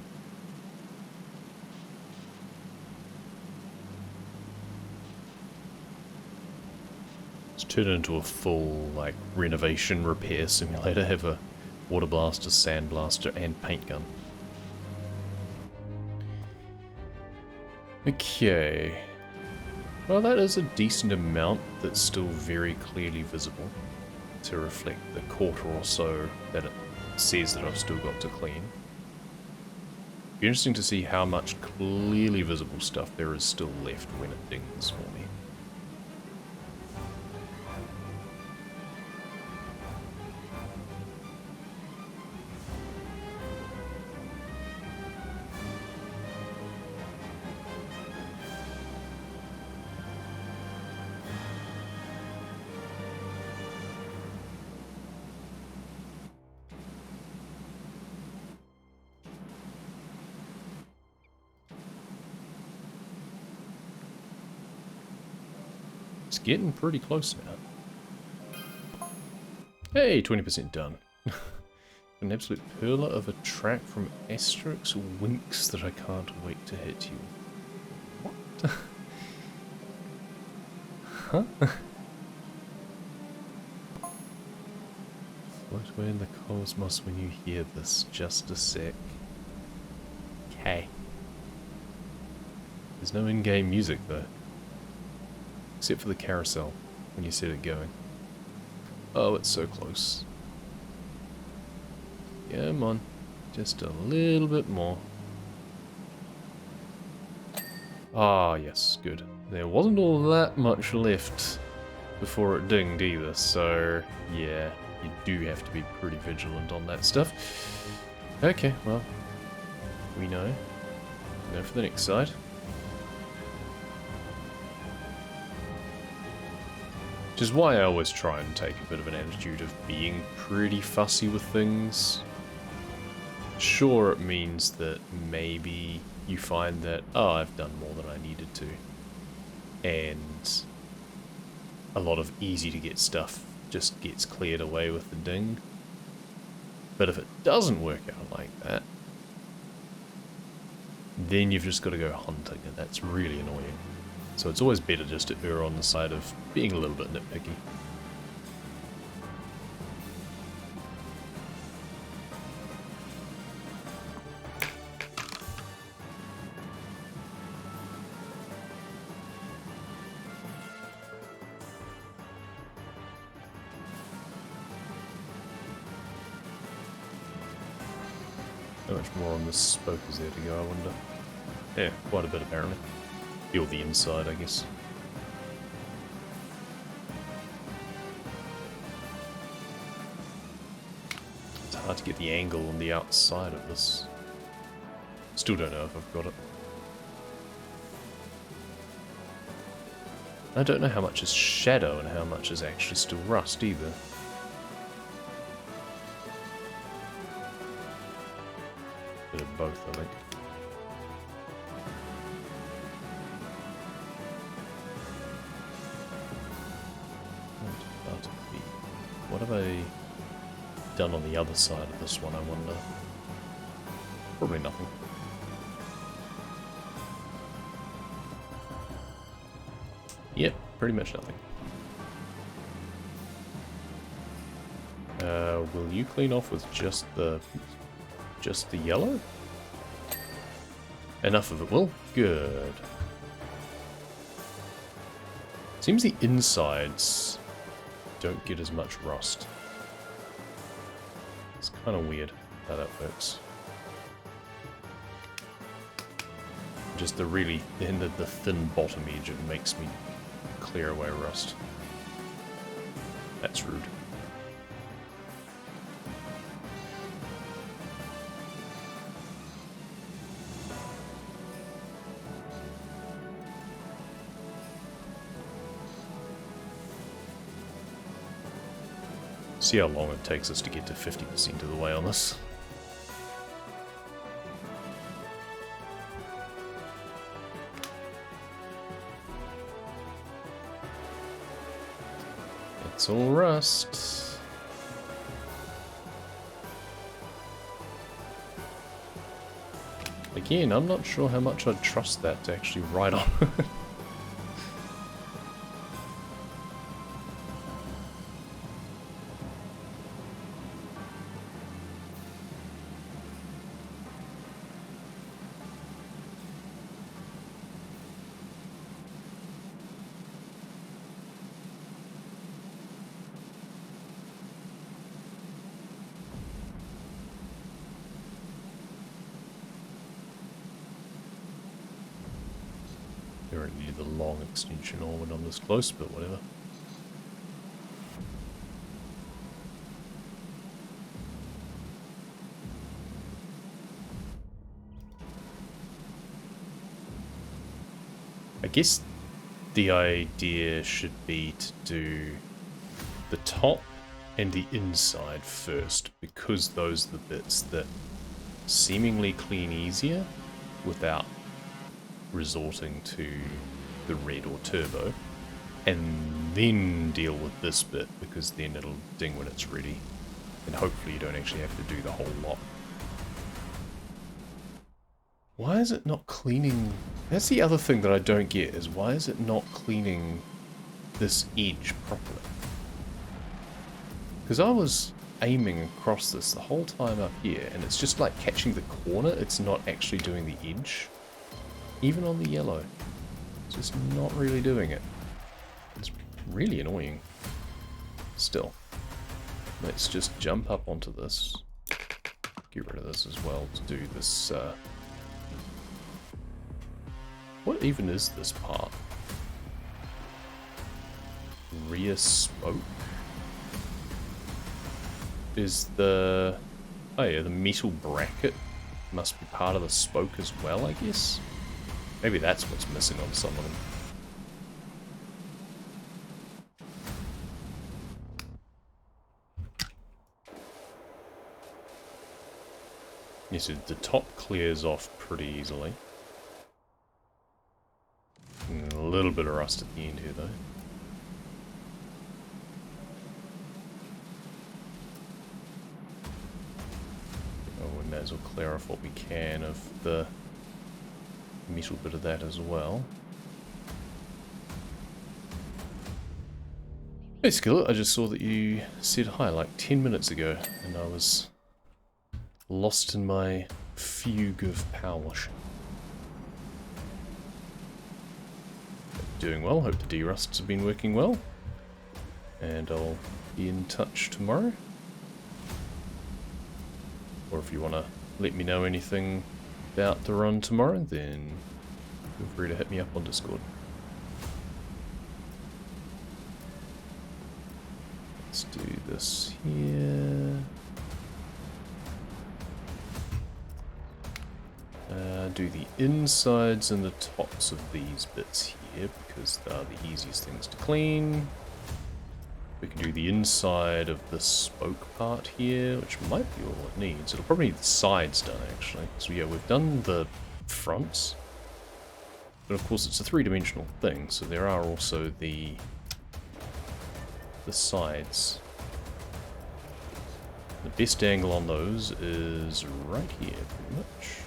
Let's turn it into a full, like, renovation repair simulator. Have a water blaster, sandblaster, and paint gun. Okay. Well, that is a decent amount that's still very clearly visible to reflect the quarter or so that it says that I've still got to clean. Be interesting to see how much clearly visible stuff there is still left when it dings for me. It's getting pretty close now. Hey, 20% done. An absolute perler of a track from Asterix winks that I can't wait to hit you. What? Huh? Float away in the cosmos when you hear this. Just a sec. Okay. There's no in-game music though. Except for the carousel, when you set it going. Oh, it's so close. Come on. Just a little bit more. Ah, yes, good. There wasn't all that much left before it dinged either, so yeah, you do have to be pretty vigilant on that stuff. Okay, well, we know. Go for the next side. Which is why I always try and take a bit of an attitude of being pretty fussy with things. Sure, it means that maybe you find that, oh, I've done more than I needed to. And a lot of easy to get stuff just gets cleared away with the ding. But if it doesn't work out like that, then you've just got to go hunting, and that's really annoying. So it's always better just to err on the side of being a little bit nitpicky. How much more on this spoke is there to go, I wonder? Yeah, quite a bit apparently. Or the inside, I guess. It's hard to get the angle on the outside of this. Still don't know if I've got it. I don't know how much is shadow and how much is actually still rust either. Bit of both, I think. What have I done on the other side of this one, I wonder? Probably nothing. Yep, pretty much nothing. Will you clean off with just the yellow? Enough of it will. Good. Seems the insides don't get as much rust. It's kind of weird how that works. Just the really the thin bottom edge, it makes me clear away rust. That's rude. See how long it takes us to get to 50% of the way on this. That's all rust. Again, I'm not sure how much I'd trust that to actually ride on. I don't need the long extension or when I'm this close, but whatever. I guess the idea should be to do the top and the inside first, because those are the bits that seemingly clean easier without resorting to the red or turbo, and then deal with this bit, because then it'll ding when it's ready, and hopefully you don't actually have to do the whole lot. Why is it not cleaning? That's the other thing that I don't get, is why is it not cleaning this edge properly? Because I was aiming across this the whole time up here, and it's just like catching the corner, it's not actually doing the edge. Even on the yellow. It's just not really doing it. It's really annoying. Still. Let's just jump up onto this. Get rid of this as well to do this, what even is this part? Rear spoke? Is the... oh yeah, the metal bracket must be part of the spoke as well, I guess? Maybe that's what's missing on some of them. Yeah, so the top clears off pretty easily. And a little bit of rust at the end here, though. Oh, we may as well clear off what we can of the metal bit of that as well. Hey Skillet, I just saw that you said hi like 10 minutes ago, and I was lost in my fugue of PowerWash. Doing well, hope the derusts have been working well, and I'll be in touch tomorrow. Or if you want to let me know anything about the run tomorrow, then feel free to hit me up on Discord. Let's do this here. Do the insides and the tops of these bits here, because they are the easiest things to clean. We can do the inside of the spoke part here, which might be all it needs. It'll probably need the sides done, actually. So yeah, we've done the fronts. But of course it's a three-dimensional thing, so there are also the sides. The best angle on those is right here, pretty much.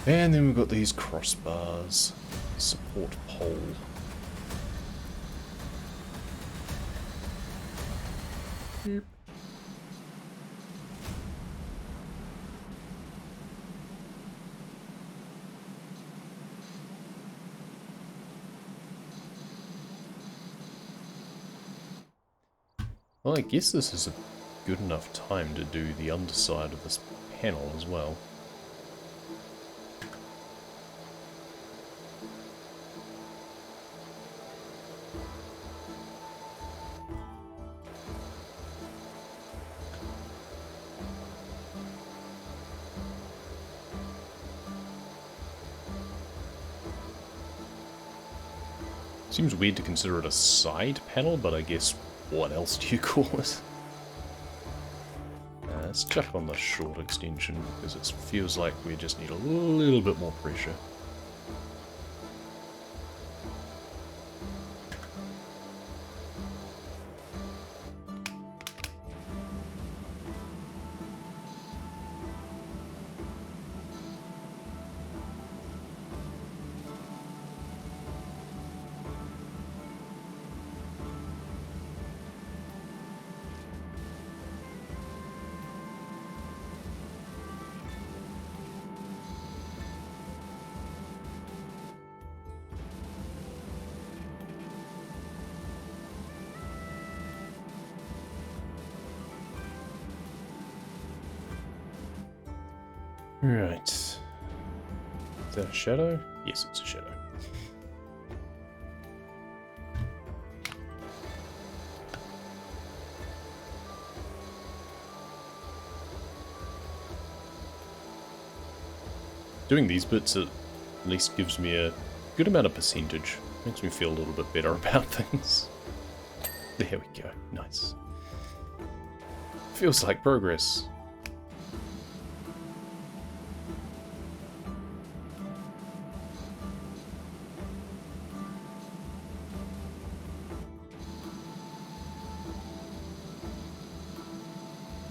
And then we've got these crossbars. Support pole. Yep. Well, I guess this is a good enough time to do the underside of this panel as well. Seems weird to consider it a side panel, but I guess what else do you call it? Let's chuck on the short extension, because it feels like we just need a little bit more pressure. Right. Is that a shadow? Yes, it's a shadow. Doing these bits at least gives me a good amount of percentage. Makes me feel a little bit better about things. There we go. Nice. Feels like progress.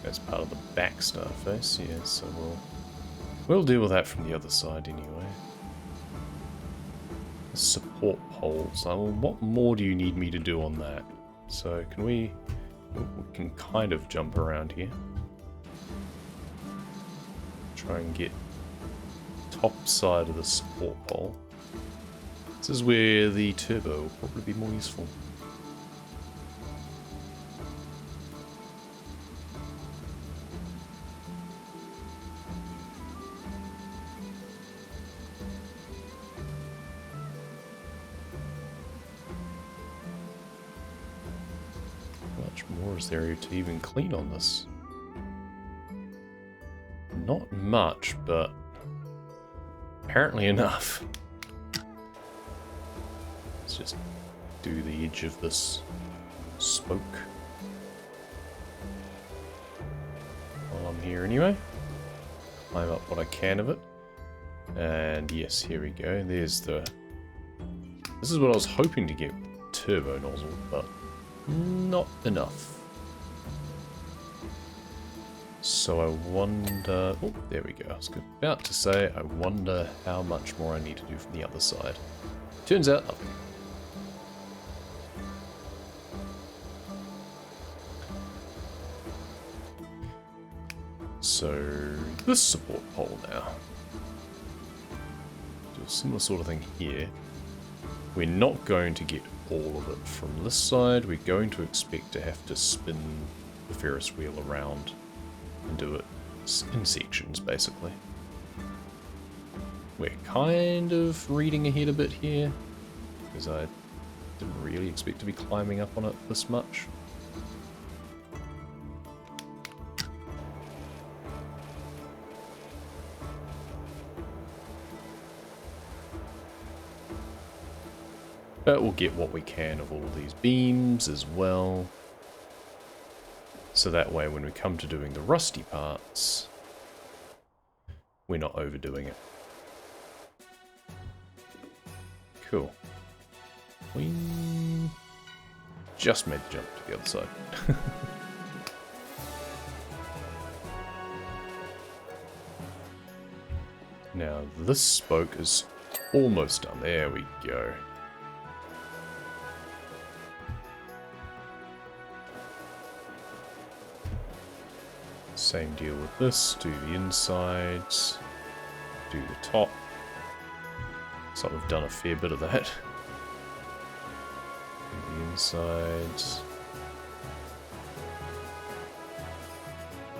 That's part of the back star face, yeah, so we'll deal with that from the other side anyway. Support poles. What more do you need me to do on that? So can we can kind of jump around here. Try and get top side of the support pole. This is where the turbo will probably be more useful. Is there to even clean on this? Not much, but apparently enough. Let's just do the edge of this spoke while I'm here anyway. Climb up what I can of it. And yes, here we go. There's the... This is what I was hoping to get with turbo nozzle, but not enough. So I wonder... Oh, there we go. I was about to say, I wonder how much more I need to do from the other side. Turns out, nothing. So, this support pole now. Do a similar sort of thing here. We're not going to get all of it from this side. We're going to expect to have to spin the Ferris wheel around and do it in sections, basically. We're kind of reading ahead a bit here, because I didn't really expect to be climbing up on it this much. But we'll get what we can of all these beams as well. So that way when we come to doing the rusty parts, we're not overdoing it. Cool. We just made the jump to the other side. Now this spoke is almost done. There we go. Same deal with this, do the insides, do the top. So we've done a fair bit of that. Do the insides.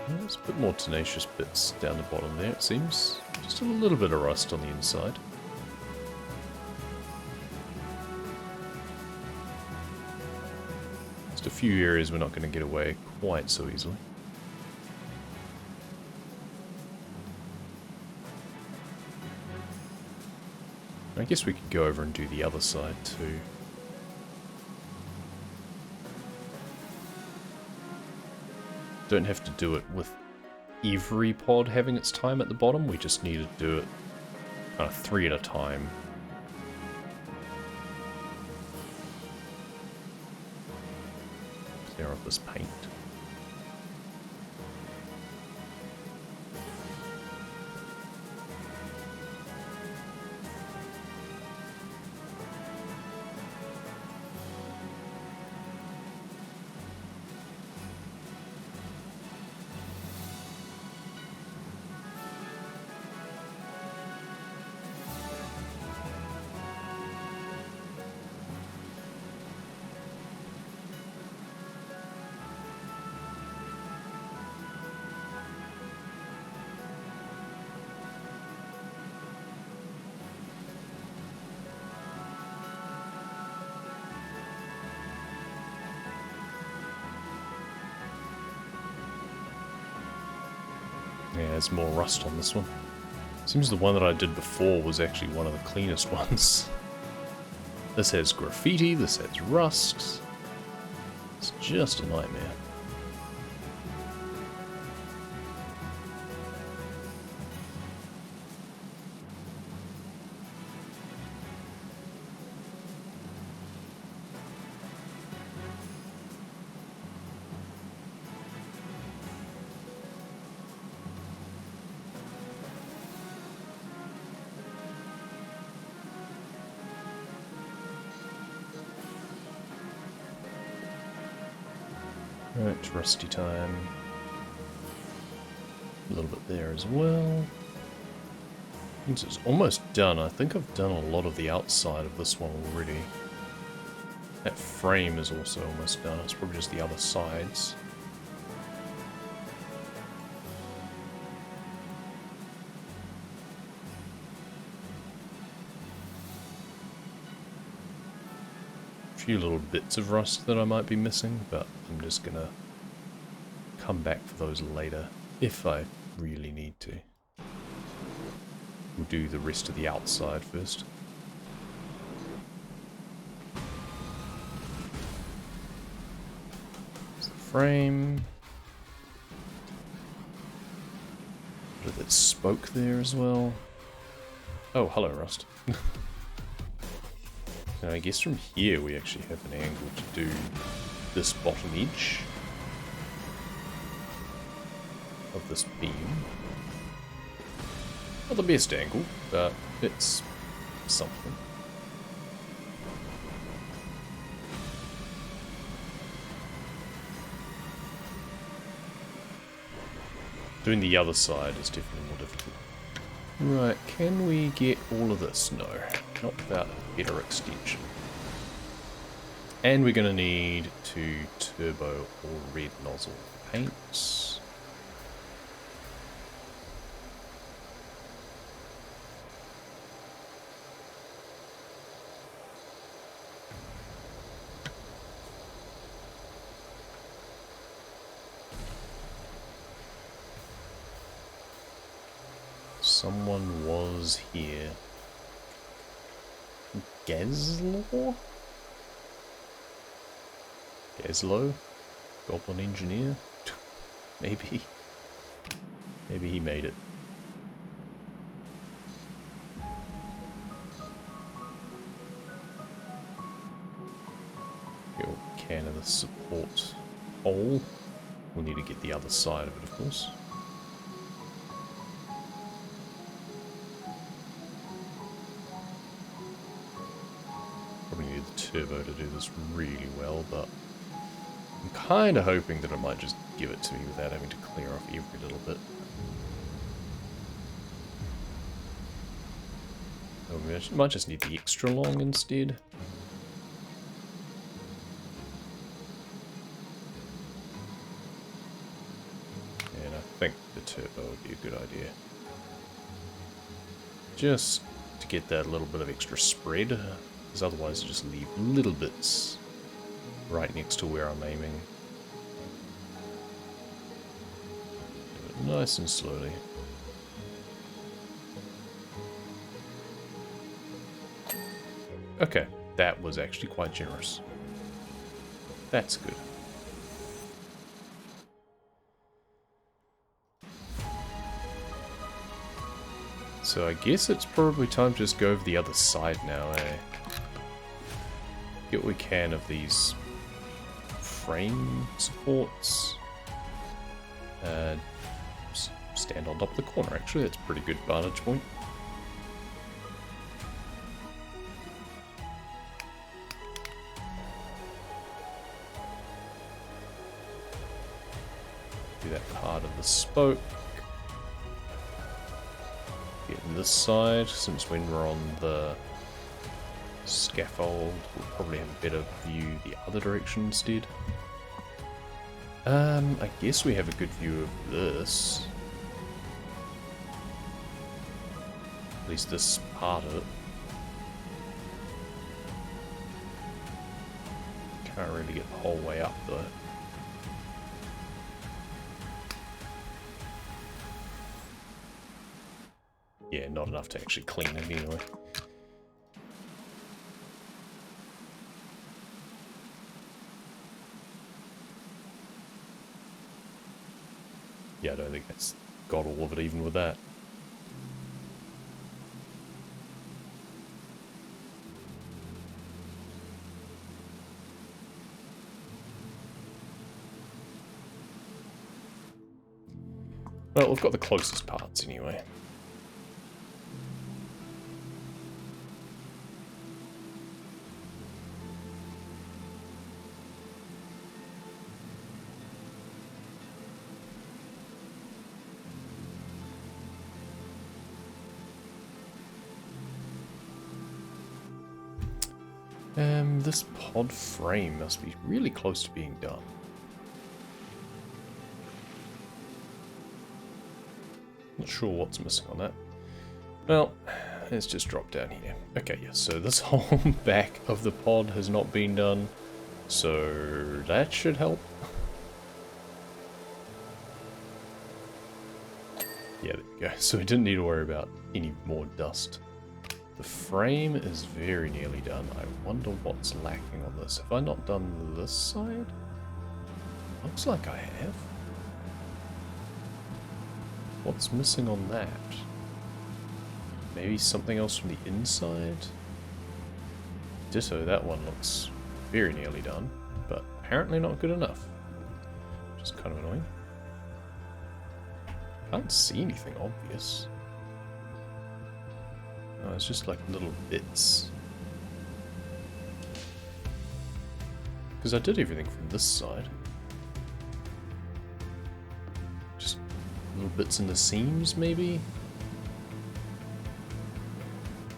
There's a bit more tenacious bits down the bottom there, it seems. Just a little bit of rust on the inside. Just a few areas we're not going to get away quite so easily. I guess we could go over and do the other side too. Don't have to do it with every pod having its time at the bottom, we just need to do it kind of 3 at a time. Clear up this paint. Yeah, there's more rust on this one. Seems the one that I did before was actually one of the cleanest ones. This has graffiti, this has rust. It's just a nightmare. Right, rusty time. A little bit there as well. Means it's almost done. I think I've done a lot of the outside of this one already. That frame is also almost done. It's probably just the other sides. Few little bits of rust that I might be missing, but I'm just gonna come back for those later if I really need to. We'll do the rest of the outside first. There's the frame. Bit of that spoke there as well. Oh, hello, rust. Now, I guess from here we actually have an angle to do this bottom edge of this beam. Not the best angle, but it's something. Doing the other side is definitely more difficult. Right, can we get all of this? No, not without a better extension. And we're going to need to turbo or red nozzle paints. Someone was here. Gaslow? Gaslow? Goblin engineer? Maybe. Maybe he made it. Your can of the support hole. We'll need to get the other side of it, of course. Turbo to do this really well, but I'm kind of hoping that it might just give it to me without having to clear off every little bit. Oh, we might just need the extra long instead. And I think the turbo would be a good idea. Just to get that little bit of extra spread. Because otherwise I just leave little bits right next to where I'm aiming. Do it nice and slowly. Okay, that was actually quite generous. That's good. So I guess it's probably time to just go over the other side now, eh? Get what we can of these frame supports. Stand on top of the corner, actually. That's a pretty good vantage point. Do that part of the spoke. Get in this side, since when we're on the scaffold, we'll probably have a better view the other direction instead. I guess we have a good view of this. At least this part of it. Can't really get the whole way up though. Yeah, not enough to actually clean it anyway. Yeah, I don't think that's got all of it even with that. Well, we've got the closest parts anyway. This pod frame must be really close to being done. Not sure what's missing on that. Well, let's just drop down here. Okay, yes, so this whole back of the pod has not been done, so that should help. Yeah, there we go. So we didn't need to worry about any more dust. The frame is very nearly done. I wonder what's lacking on this. Have I not done this side? Looks like I have. What's missing on that? Maybe something else from the inside? Ditto, that one looks very nearly done, but apparently not good enough. Which is kind of annoying. Can't see anything obvious. Oh, it's just like little bits. Because I did everything from this side. Just little bits in the seams, maybe?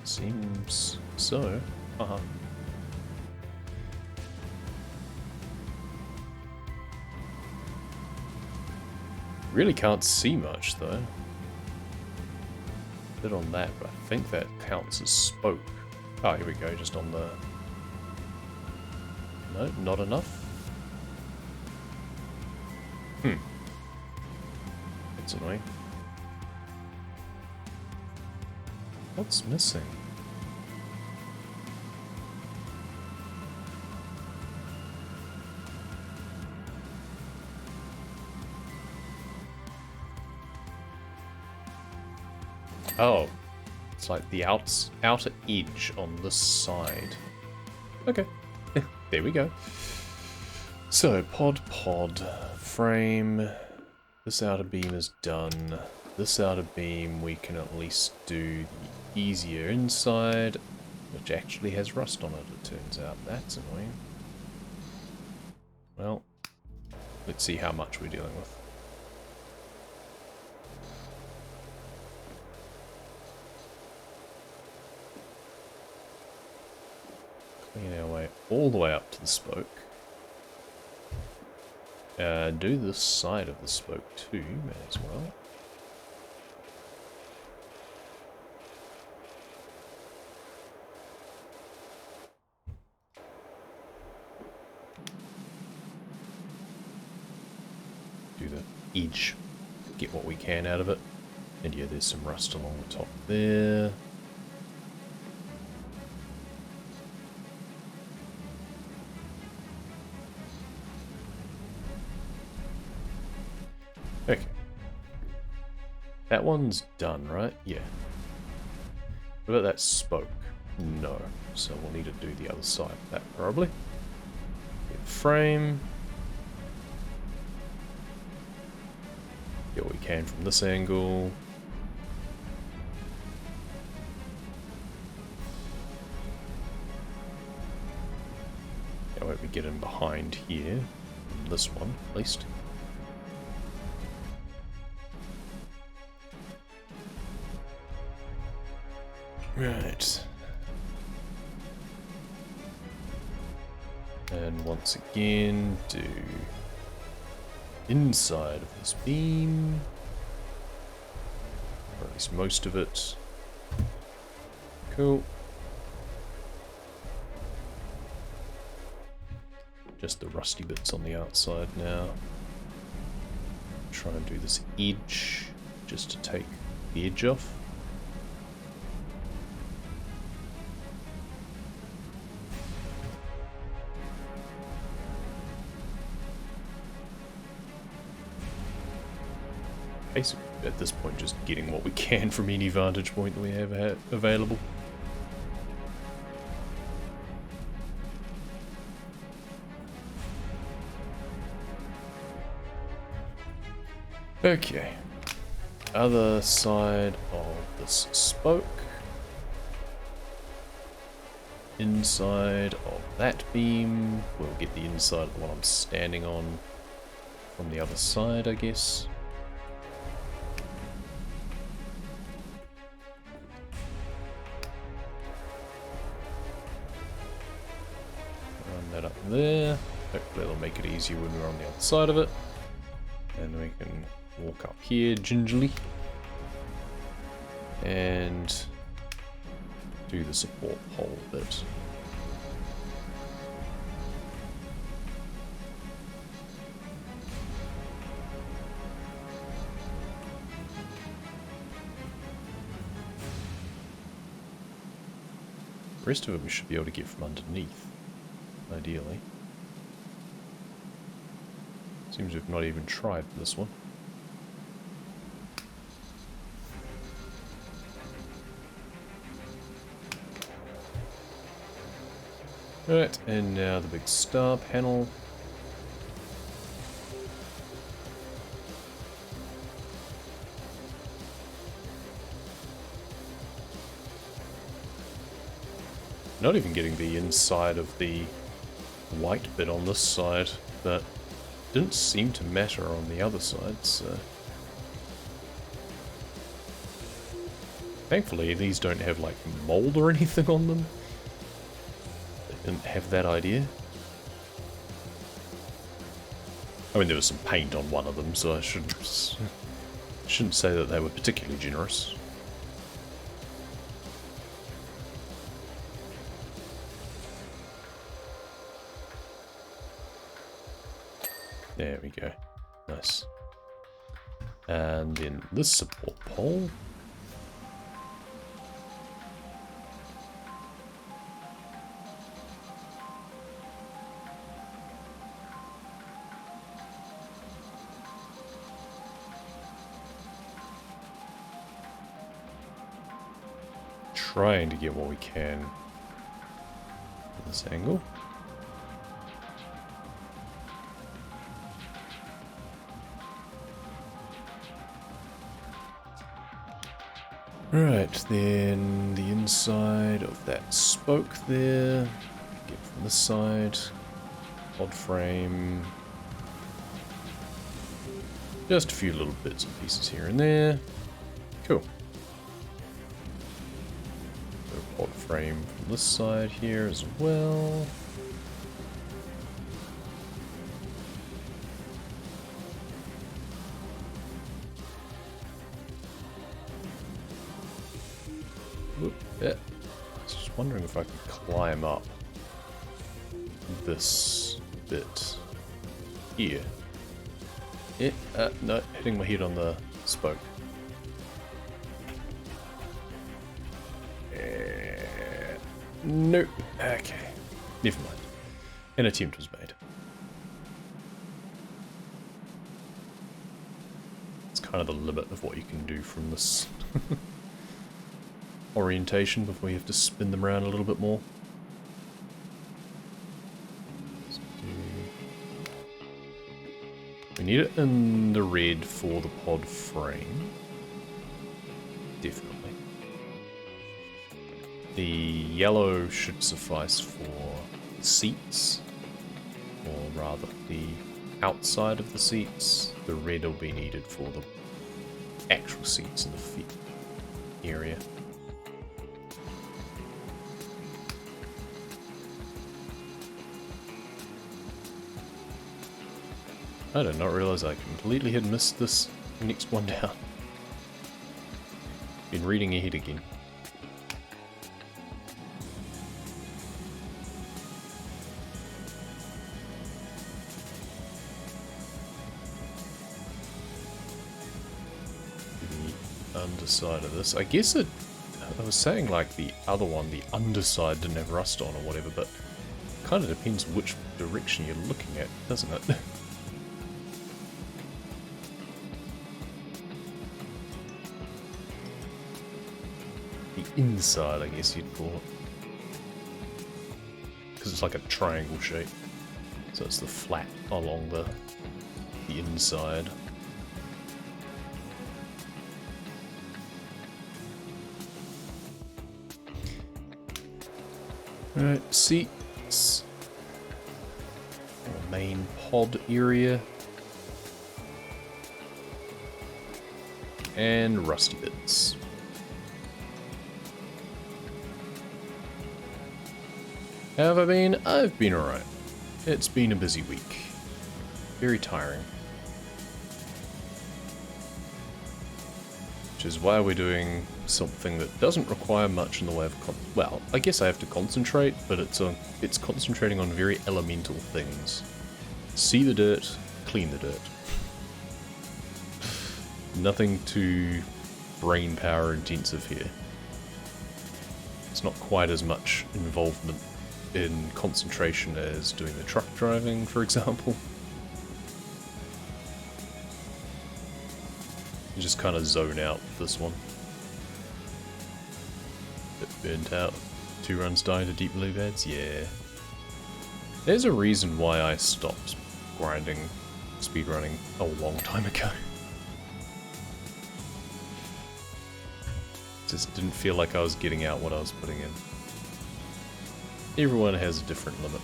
Seems so. Uh-huh. Really can't see much, though. Bit on that, but I think that counts as spoke. Oh, here we go, just on the... No, not enough. That's annoying. What's missing? Oh, it's like the outer edge on this side. Okay, there we go. So, pod, frame. This outer beam is done. This outer beam we can at least do the easier inside, which actually has rust on it, it turns out. That's annoying. Well, let's see how much we're dealing with. Clean our way all the way up to the spoke. Do this side of the spoke too, may as well. Do the edge, get what we can out of it. And yeah, there's some rust along the top there. Okay. That one's done, right? Yeah. What about that spoke? No. So we'll need to do the other side of that, probably. Get the frame. Get what we can from this angle. How about we get in behind here? This one, at least. Right. And once again, do inside of this beam. Or at least most of it. Cool. Just the rusty bits on the outside now. Try and do this edge, just to take the edge off. Basically, at this point, just getting what we can from any vantage point that we have available. Okay. Other side of this spoke. Inside of that beam. We'll get the inside of the one I'm standing on from the other side, I guess. Run that up there. Hopefully that'll make it easier when we're on the other side of it. And we can walk up here gingerly. And do the support pole bit. The rest of it we should be able to get from underneath, ideally. Seems we've not even tried this one. Right, and now the big star panel. Not even getting the inside of the white bit on this side, but didn't seem to matter on the other side, so... Thankfully, these don't have, like, mold or anything on them. They didn't have that idea. I mean, there was some paint on one of them, so I shouldn't say that they were particularly generous. There we go. Nice. And then this support pole. Trying to get what we can from this angle. Right, then the inside of that spoke there. Get from this side. Pod frame. Just a few little bits and pieces here and there. Cool. Pod frame from this side here as well. Yeah. I was just wondering if I could climb up this bit here. Yeah, no, hitting my head on the spoke. Nope. Okay. Never mind. An attempt was made. It's kind of the limit of what you can do from this orientation before you have to spin them around a little bit more. We need it in the red for the pod frame. Definitely. The yellow should suffice for seats, or rather the outside of the seats. The red will be needed for the actual seats in the feet area. I did not realize I completely had missed this next one down. Been reading ahead again. The underside of this. I guess it... I was saying like the other one, the underside didn't have rust on or whatever, but it kind of depends which direction you're looking at, doesn't it? the inside, I guess you'd call it. Because it's like a triangle shape. So it's the flat along the inside. Alright, seats. Main pod area. And rusty bits. How have I been? I've been alright. It's been a busy week. Very tiring. Which is why we're doing something that doesn't require much in the way of well, I guess I have to concentrate, but it's concentrating on very elemental things. See the dirt, clean the dirt. Nothing too brain power intensive here. It's not quite as much involvement in concentration as doing the truck driving, for example. You just kind of zone out with this one. Bit burnt out. 2 runs dying to deep blue beds? Yeah. There's a reason why I stopped grinding, speedrunning a long time ago. Just didn't feel like I was getting out what I was putting in. Everyone has a different limit.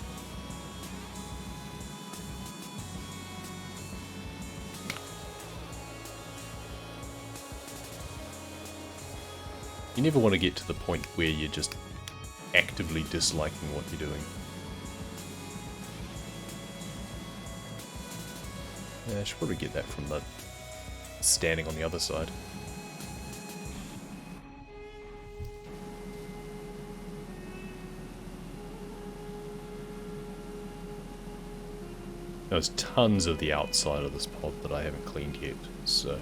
You never want to get to the point where you're just actively disliking what you're doing. Yeah, I should probably get that from the standing on the other side. There's tons of the outside of this pod that I haven't cleaned yet, so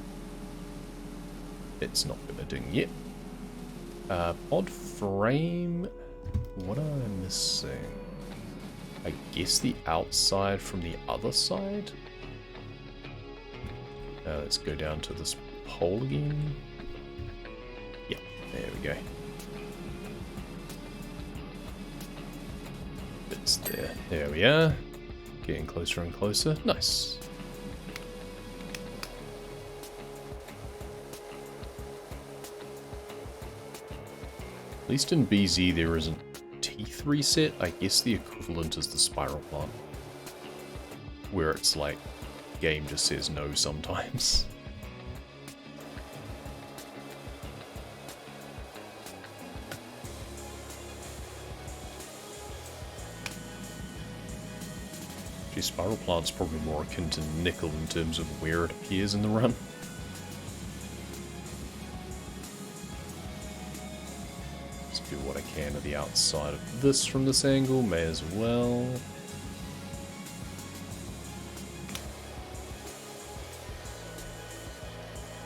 it's not going to ding yet. Pod frame, what am I missing? I guess the outside from the other side? Let's go down to this pole again. Yeah, there we go. It's there. There we are. Getting closer and closer. Nice. At least in BZ there isn't teeth reset. I guess the equivalent is the spiral plant. Where it's like, game just says no sometimes. Spiral plant's probably more akin to nickel in terms of where it appears in the run. Just do what I can to the outside of this from this angle, may as well.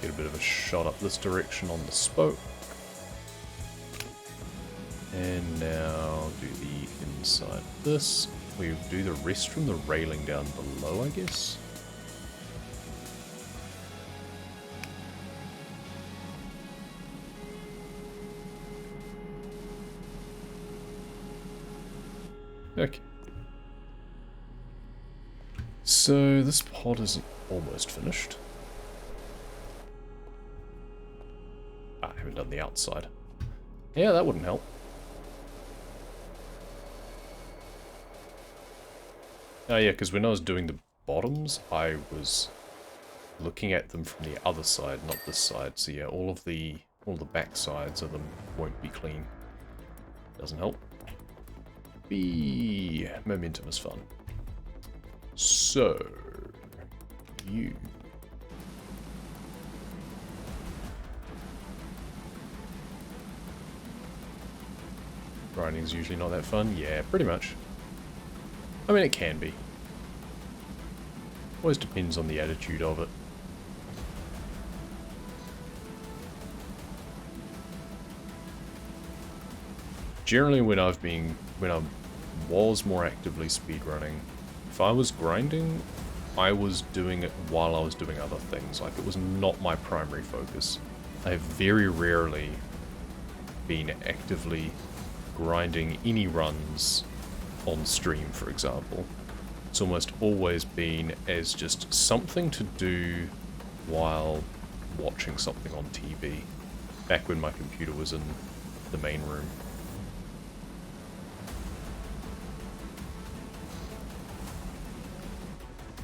Get a bit of a shot up this direction on the spoke. And now do the inside of this. We do the rest from the railing down below, I guess. Okay. So this pod is almost finished. I haven't done the outside. Yeah, that wouldn't help. Oh yeah, because when I was doing the bottoms, I was looking at them from the other side, not this side. So yeah, all the back sides of them won't be clean. Doesn't help. Momentum is fun. So you grinding's usually not that fun. Yeah, pretty much. I mean, it can be. Always depends on the attitude of it. Generally, when I was more actively speedrunning, if I was grinding, I was doing it while I was doing other things. Like, it was not my primary focus. I have very rarely been actively grinding any runs on stream, for example. It's almost always been as just something to do while watching something on TV, back when my computer was in the main room.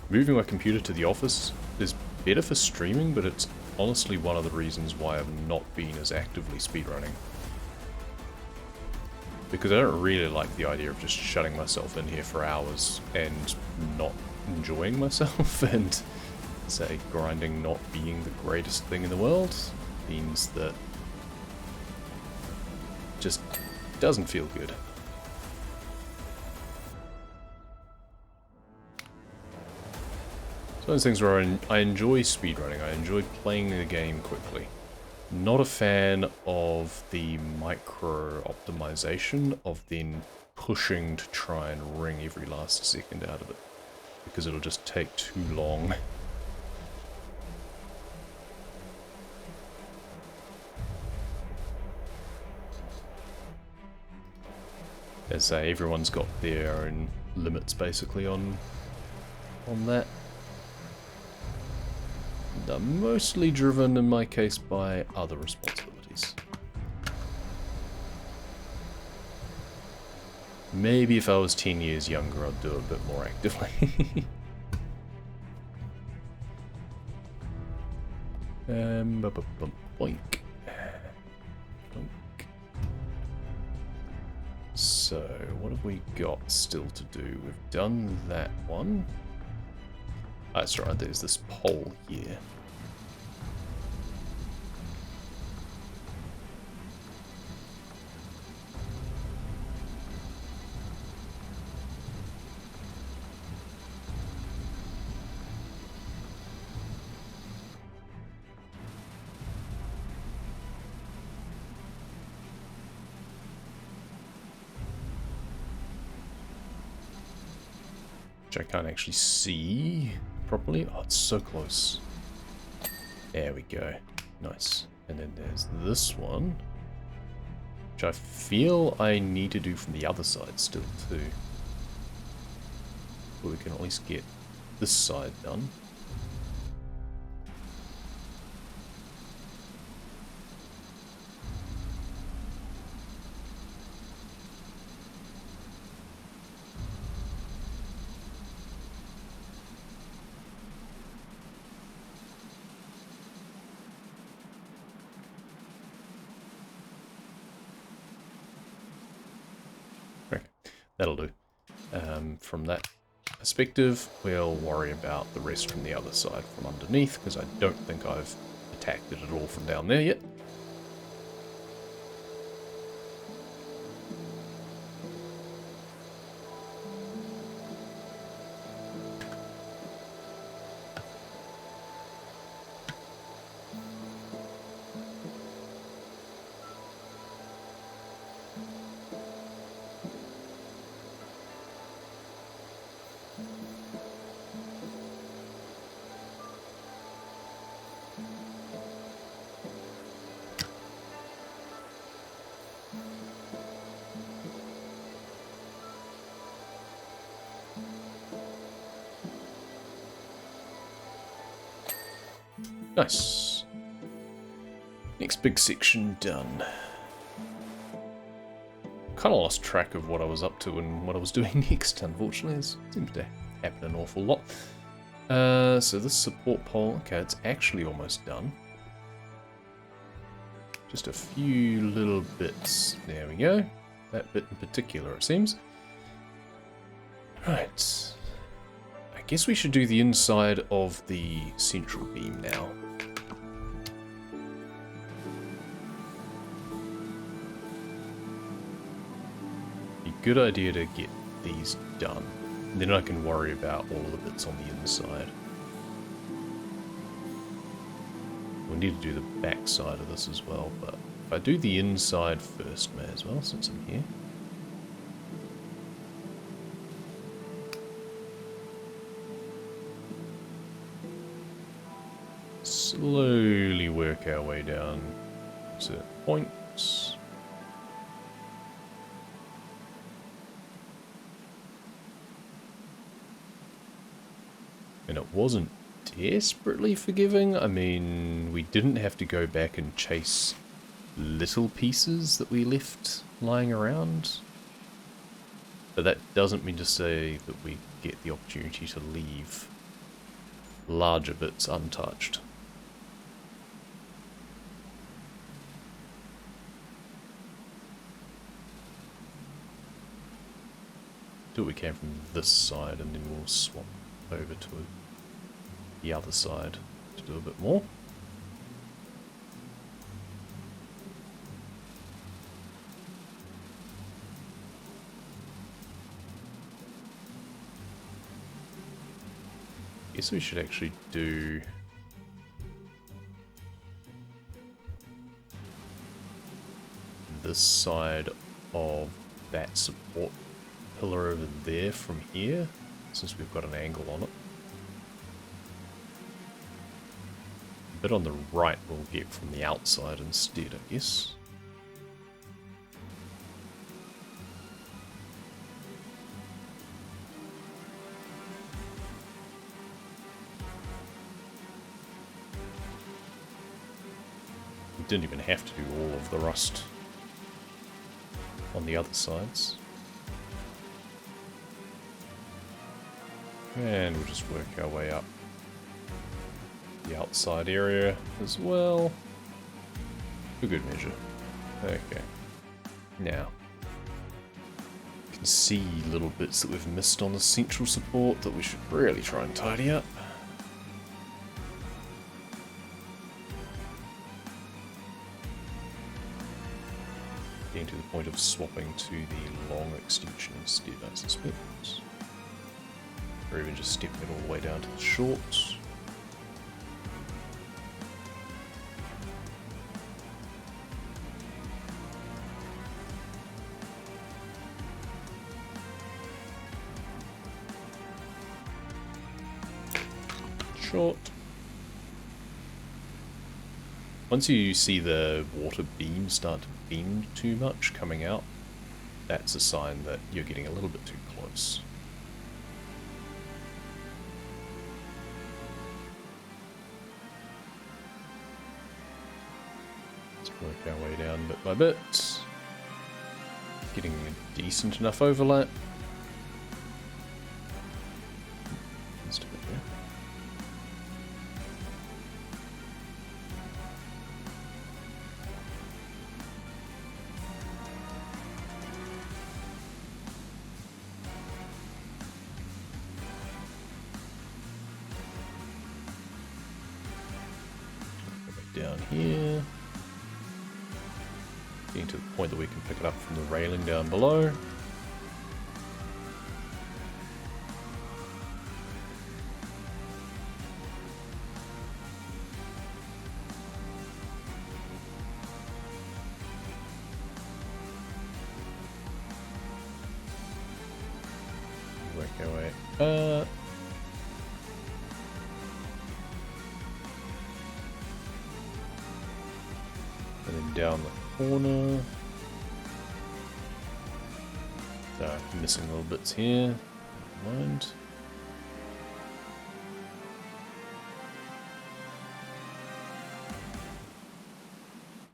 Moving my computer to the office is better for streaming, but it's honestly one of the reasons why I've not been as actively speedrunning. Because I don't really like the idea of just shutting myself in here for hours and not enjoying myself, and say grinding not being the greatest thing in the world means that just doesn't feel good. It's one of those things where I enjoy speedrunning, I enjoy playing the game quickly. Not a fan of the micro-optimization of then pushing to try and wring every last second out of it, because it'll just take too long. As I say, everyone's got their own limits basically on that. They're mostly driven, in my case, by other responsibilities. Maybe if I was 10 years younger, I'd do it a bit more actively. Boink. Boink. So, what have we got still to do? We've done that one. That's right, there's this pole here. Which I can't actually see properly. Oh, it's so close. There we go. Nice. And then there's this one, which I feel I need to do from the other side still too. But we can at least get this side done. That'll do. From that perspective, we'll worry about the rest from the other side from underneath, because I don't think I've attacked it at all from down there yet. Nice. Next big section done. Kind of lost track of what I was up to and what I was doing next, unfortunately. It seems to happen an awful lot. So this support pole, okay, it's actually almost done. Just a few little bits. There we go. That bit in particular, it seems. Right. I guess we should do the inside of the central beam now. Good idea to get these done. And then I can worry about all of the bits on the inside. We need to do the back side of this as well, but if I do the inside first, may as well, since I'm here. Slowly work our way down to points. And it wasn't desperately forgiving. I mean, we didn't have to go back and chase little pieces that we left lying around. But that doesn't mean to say that we get the opportunity to leave larger bits untouched. Do what we can from this side, and then we'll swap over to the other side to do a bit more. Guess we should actually do this side of that support pillar over there from here, since we've got an angle on it. The bit on the right we'll get from the outside instead, I guess. We didn't even have to do all of the rust on the other sides. And we'll just work our way up the outside area as well, for good measure. Okay. Now, you can see little bits that we've missed on the central support that we should really try and tidy up. Getting to the point of swapping to the long extension instead, I suspect. Or even just stepping it all the way down to the shorts. Short. Once you see the water beam start to bend too much coming out, that's a sign that you're getting a little bit too close. Work our way down bit by bit, getting a decent enough overlap. Just a bit there. Down here. Getting to the point that we can pick it up from the railing down below. Work our way up. And then down the corner. So, missing little bits here. Never mind.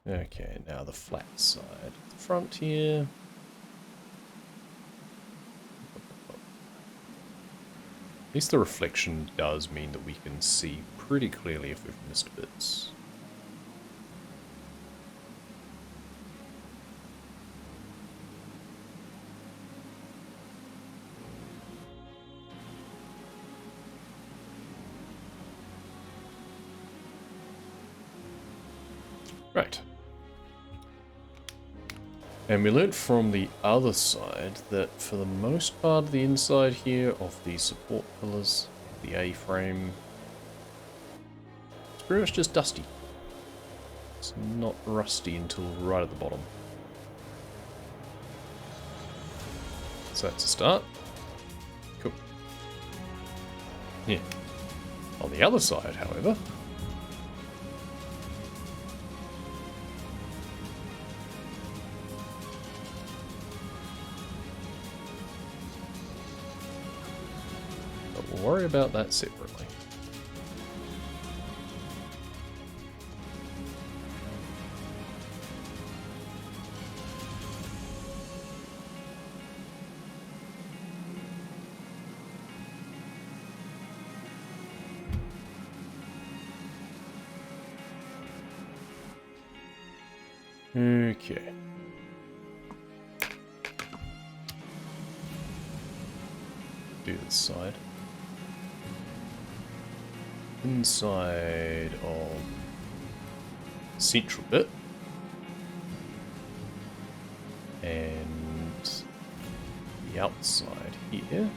Okay, now the flat side. The front here. At least the reflection does mean that we can see pretty clearly if we've missed bits. Right. And we learnt from the other side that for the most part the inside here of the support pillars, the A-frame, it's pretty much just dusty. It's not rusty until right at the bottom. So that's a start. Cool. Yeah. On the other side, however, worry about that separately. Okay. Do this side. Inside of central bit. And the outside here.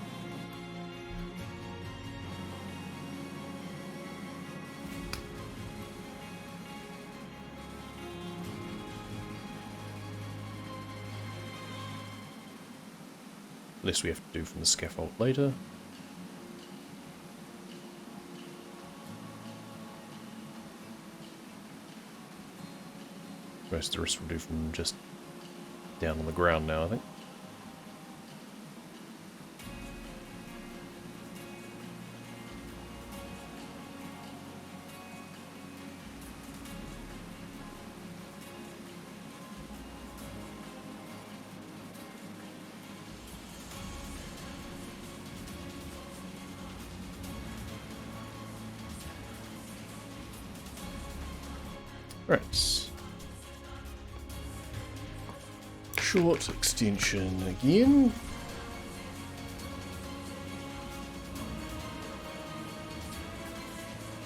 Less we have to do from the scaffold later. Most of the rest we'll do from just down on the ground now, I think. Right. Short extension again.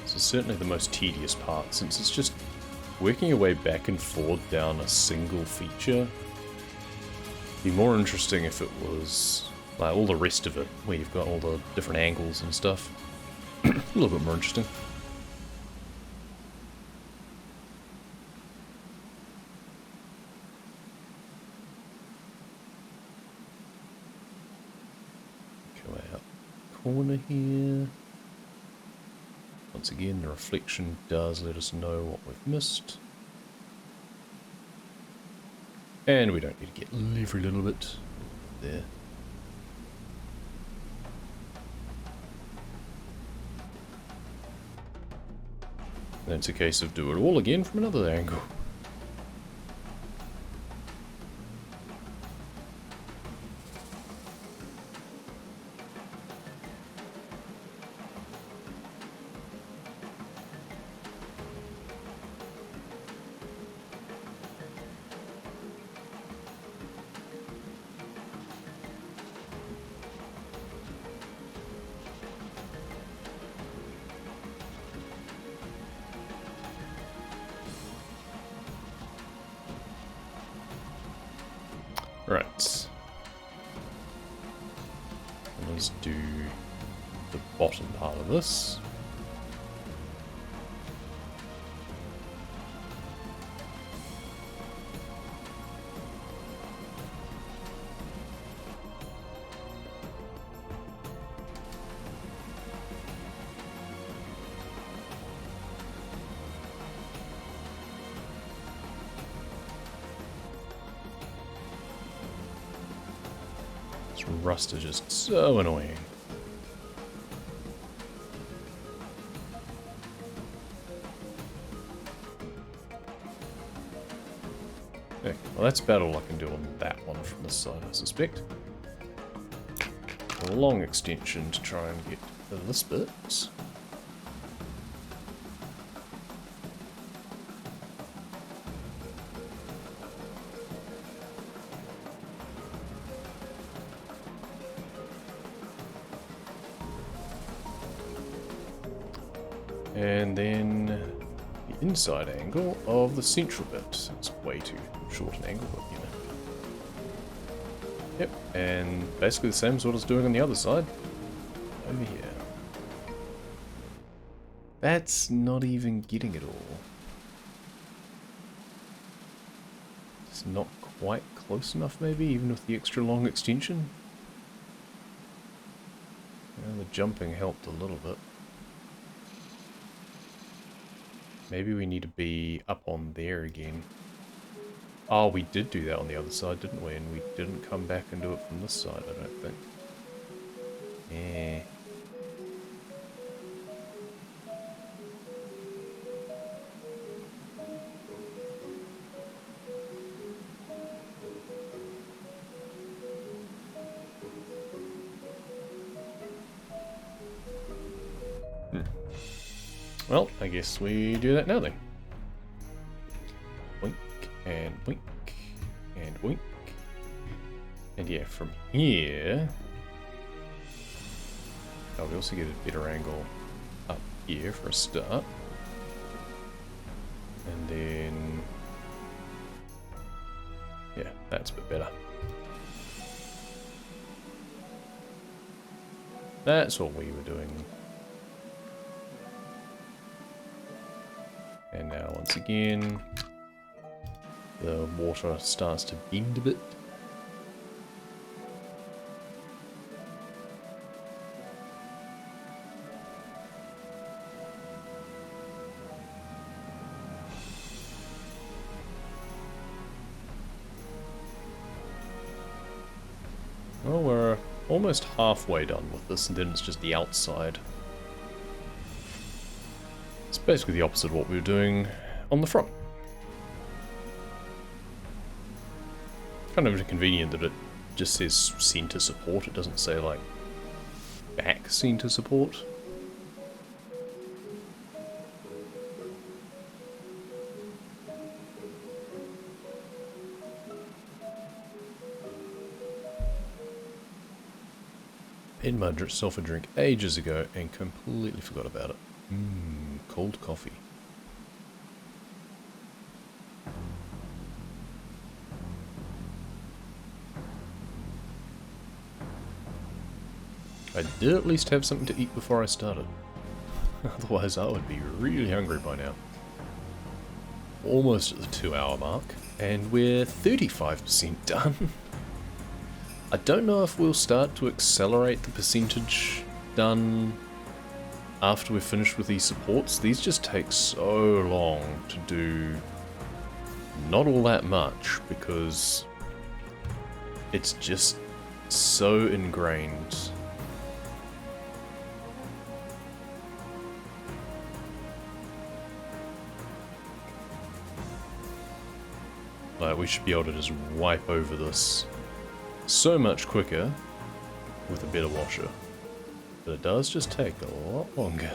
This is certainly the most tedious part, since it's just working your way back and forth down a single feature. It'd be more interesting if it was like all the rest of it, where you've got all the different angles and stuff. A little bit more interesting. Corner here. Once again, the reflection does let us know what we've missed. And we don't need to get every little bit there. Then it's a case of do it all again from another angle. Right. Let's do the bottom part of this. Rust is just so annoying. Okay, well that's about all I can do on that one from this side, I suspect. A long extension to try and get to this bit. And then the inside angle of the central bit. It's way too short an angle, but you know. Yep, and basically the same as what I was doing on the other side. Over here. That's not even getting it all. It's not quite close enough maybe, even with the extra long extension. And the jumping helped a little bit. Maybe we need to be up on there again. Oh, we did do that on the other side, didn't we? And we didn't come back and do it from this side, I don't think. Yeah. Well, I guess we do that now then. Boink. And wink. And wink. And yeah, from here... Oh, we also get a better angle up here for a start. And then... Yeah, that's a bit better. That's what we were doing. And now, once again, the water starts to bend a bit. Well, we're almost halfway done with this, and then it's just the outside. It's basically the opposite of what we were doing on the front. Kind of inconvenient that it just says center support, it doesn't say like back center support. Made myself a drink ages ago and completely forgot about it. Cold coffee. I did at least have something to eat before I started. Otherwise I would be really hungry by now. Almost at the 2-hour mark, and we're 35% done. I don't know if we'll start to accelerate the percentage done after we're finished with these supports. These just take so long to do not all that much because it's just so ingrained. Like, we should be able to just wipe over this so much quicker with a better washer. But it does just take a lot longer.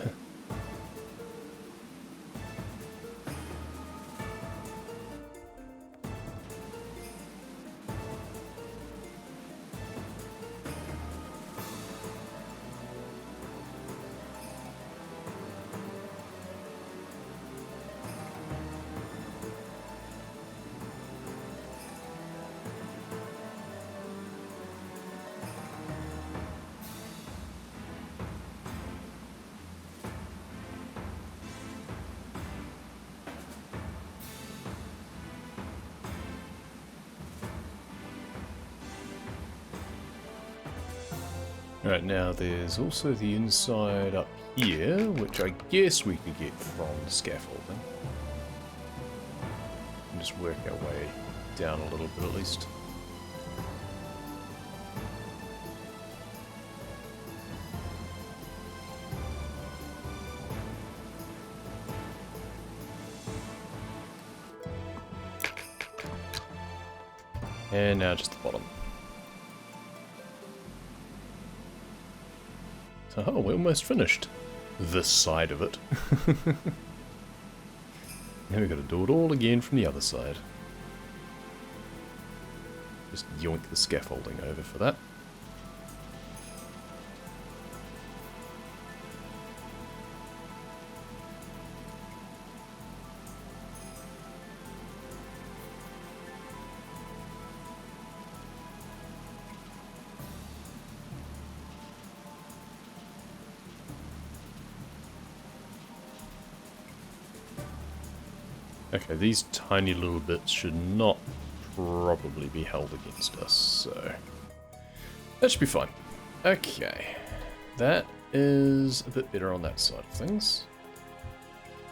Right, now there's also the inside up here, which I guess we could get from the scaffolding. And just work our way down a little bit at least. And now just the bottom. Oh, we're almost finished. This side of it. Now we've got to do it all again from the other side. Just yoink the scaffolding over for that. Okay, these tiny little bits should not probably be held against us, so that should be fine. Okay, that is a bit better on that side of things.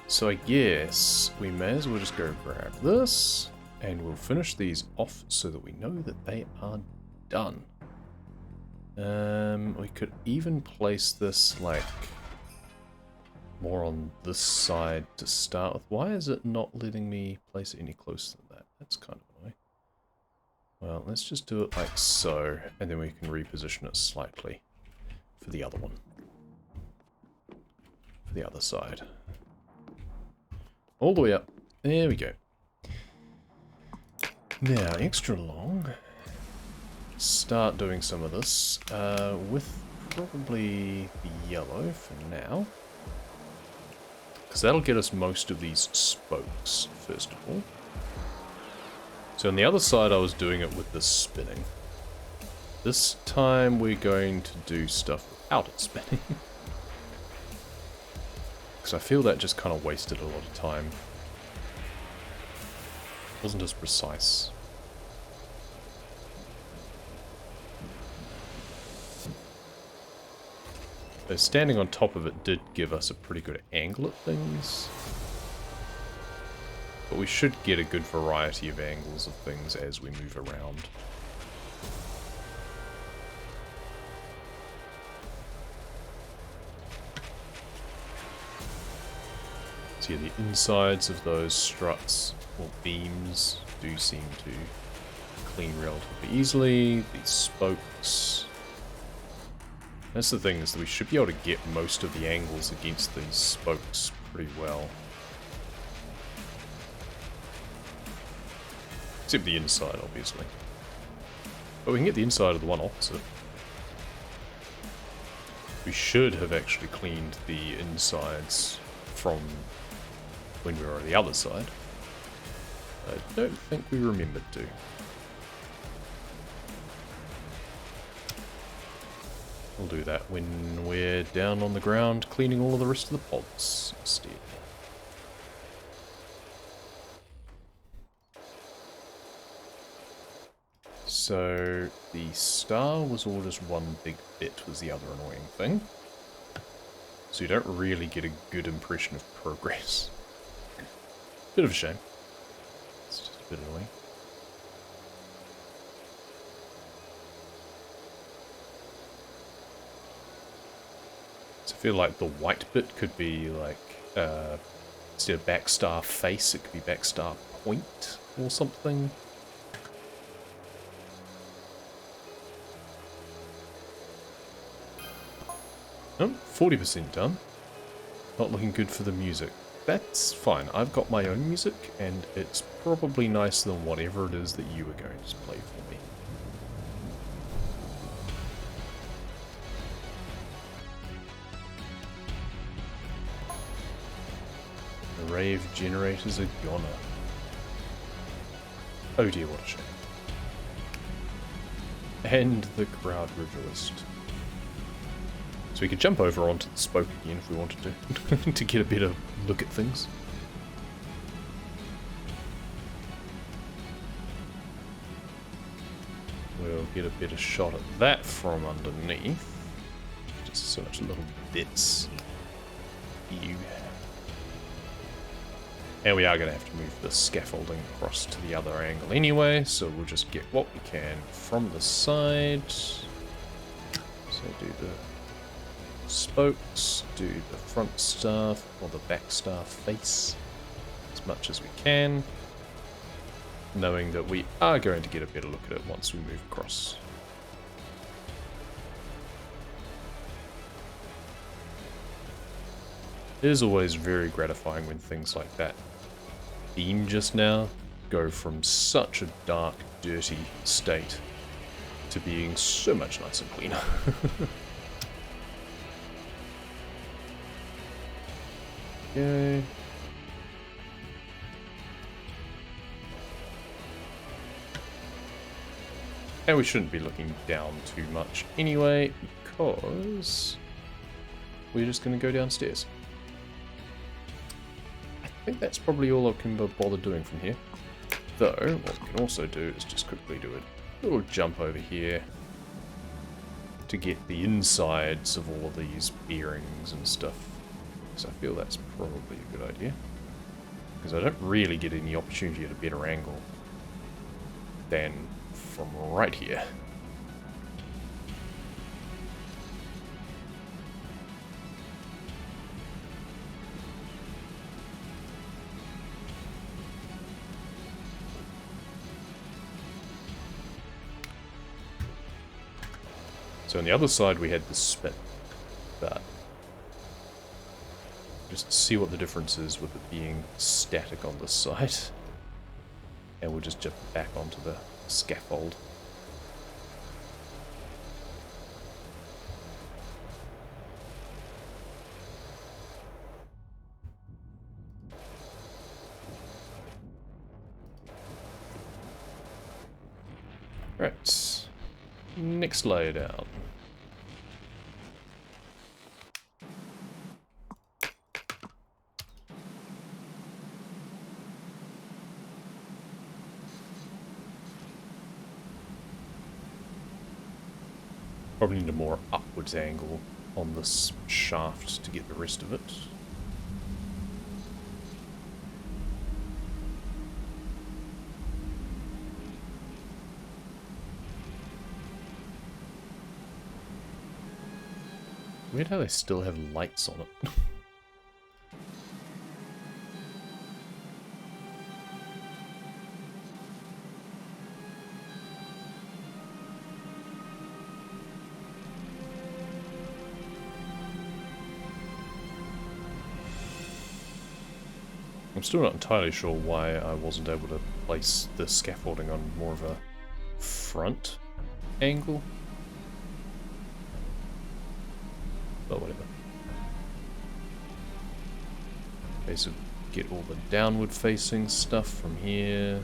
So I guess we may as well just go grab this, and we'll finish these off so that we know that they are done. We could even place this like more on this side to start with. Why is it not letting me place it any closer than that? That's kind of annoying. Well, let's just do it like so, and then we can reposition it slightly for the other one. For the other side. All the way up. There we go. Now, extra long. Start doing some of this with probably the yellow for now. Because that'll get us most of these spokes, first of all. So on the other side I was doing it with the spinning. This time we're going to do stuff without it spinning. Because I feel that just kind of wasted a lot of time. It wasn't as precise. So standing on top of it did give us a pretty good angle at things. But we should get a good variety of angles of things as we move around. So yeah, the insides of those struts or beams do seem to clean relatively easily. These spokes. That's the thing, is that we should be able to get most of the angles against these spokes pretty well. Except the inside, obviously. But we can get the inside of the one opposite. We should have actually cleaned the insides from when we were on the other side. I don't think we remembered to. We'll do that when we're down on the ground cleaning all of the rest of the pods instead. So the star was all just one big bit, was the other annoying thing. So you don't really get a good impression of progress. Bit of a shame. It's just a bit annoying. So I feel like the white bit could be like, instead of backstar face, it could be backstar point or something. Oh, 40% done. Not looking good for the music. That's fine. I've got my own music, and it's probably nicer than whatever it is that you are going to play for me. The rave generators are gone. Oh dear, what a shame. And the crowd reversed. So we could jump over onto the spoke again if we wanted to, to get a better look at things. We'll get a better shot at that from underneath. Just so much little bits. Ew. And we are going to have to move the scaffolding across to the other angle anyway, so we'll just get what we can from the side. So do the spokes, do the front star or the back star face as much as we can, knowing that we are going to get a better look at it once we move across. It is always very gratifying when things like that beam just now go from such a dark, dirty state to being so much nicer and cleaner. Okay. And we shouldn't be looking down too much anyway, because we're just going to go downstairs. I think that's probably all I can bother doing from here. Though, what we can also do is just quickly do a little jump over here to get the insides of all of these bearings and stuff. So I feel that's probably a good idea. Because I don't really get any opportunity at a better angle than from right here. So on the other side we had the spin, but just see what the difference is with it being static on this side. And we'll just jump back onto the scaffold. Right, next layer down. Probably need a more upwards angle on this shaft to get the rest of it. Weird how they still have lights on it. I'm still not entirely sure why I wasn't able to place the scaffolding on more of a front angle. But whatever. Okay, so get all the downward facing stuff from here.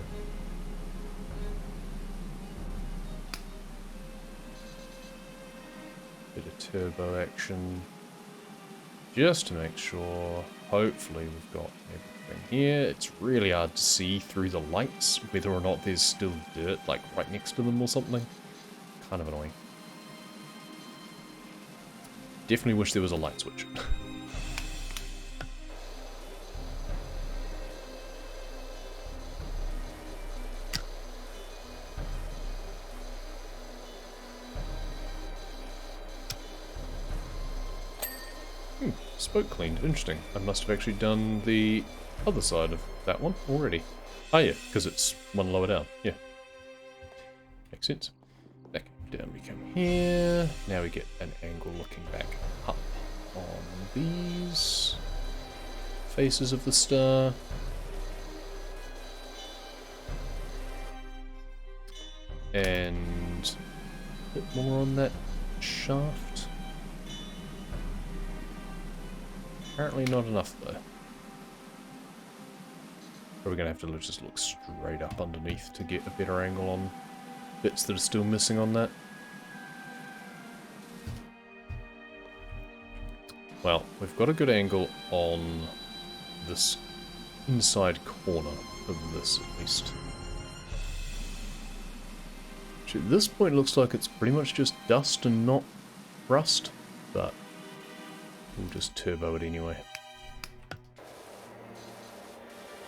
Bit of turbo action. Just to make sure, hopefully we've got everything here. It's really hard to see through the lights, whether or not there's still dirt like right next to them or something. Kind of annoying. Definitely wish there was a light switch. Spoke cleaned. Interesting. I must have actually done the other side of that one already. Oh yeah, because it's one lower down. Yeah. Makes sense. Back down we come here. Now we get an angle looking back up on these faces of the star. And a bit more on that shaft. Apparently not enough though. Probably gonna have to just look straight up underneath to get a better angle on bits that are still missing on that. Well, we've got a good angle on this inside corner of this at least. Which at this point looks like it's pretty much just dust and not rust, but we'll just turbo it anyway.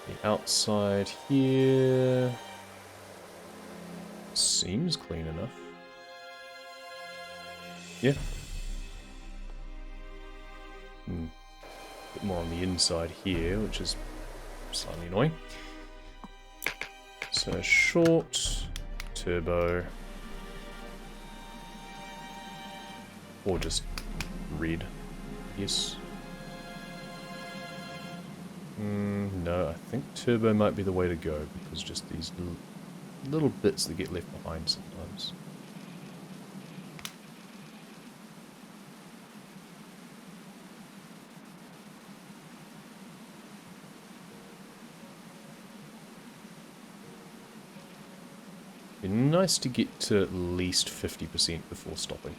The outside here seems clean enough. Yeah. Bit more on the inside here, which is slightly annoying. So short, turbo, or just red. Yes. No, I think turbo might be the way to go, because just these little bits that get left behind sometimes. Be nice to get to at least 50% before stopping.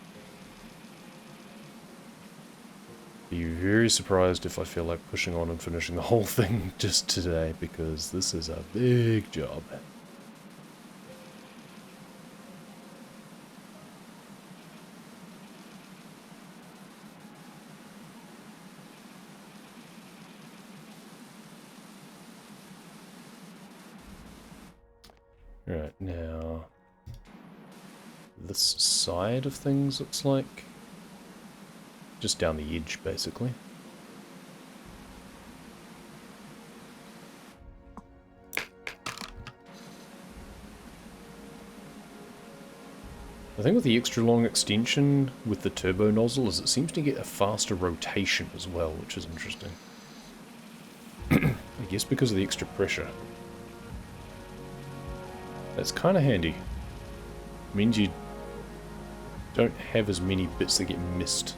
Be very surprised if I feel like pushing on and finishing the whole thing just today, because this is a big job. Right, now this side of things looks like just down the edge, basically. The thing with the extra long extension with the turbo nozzle is it seems to get a faster rotation as well, which is interesting. I guess because of the extra pressure. That's kind of handy. Means you don't have as many bits that get missed.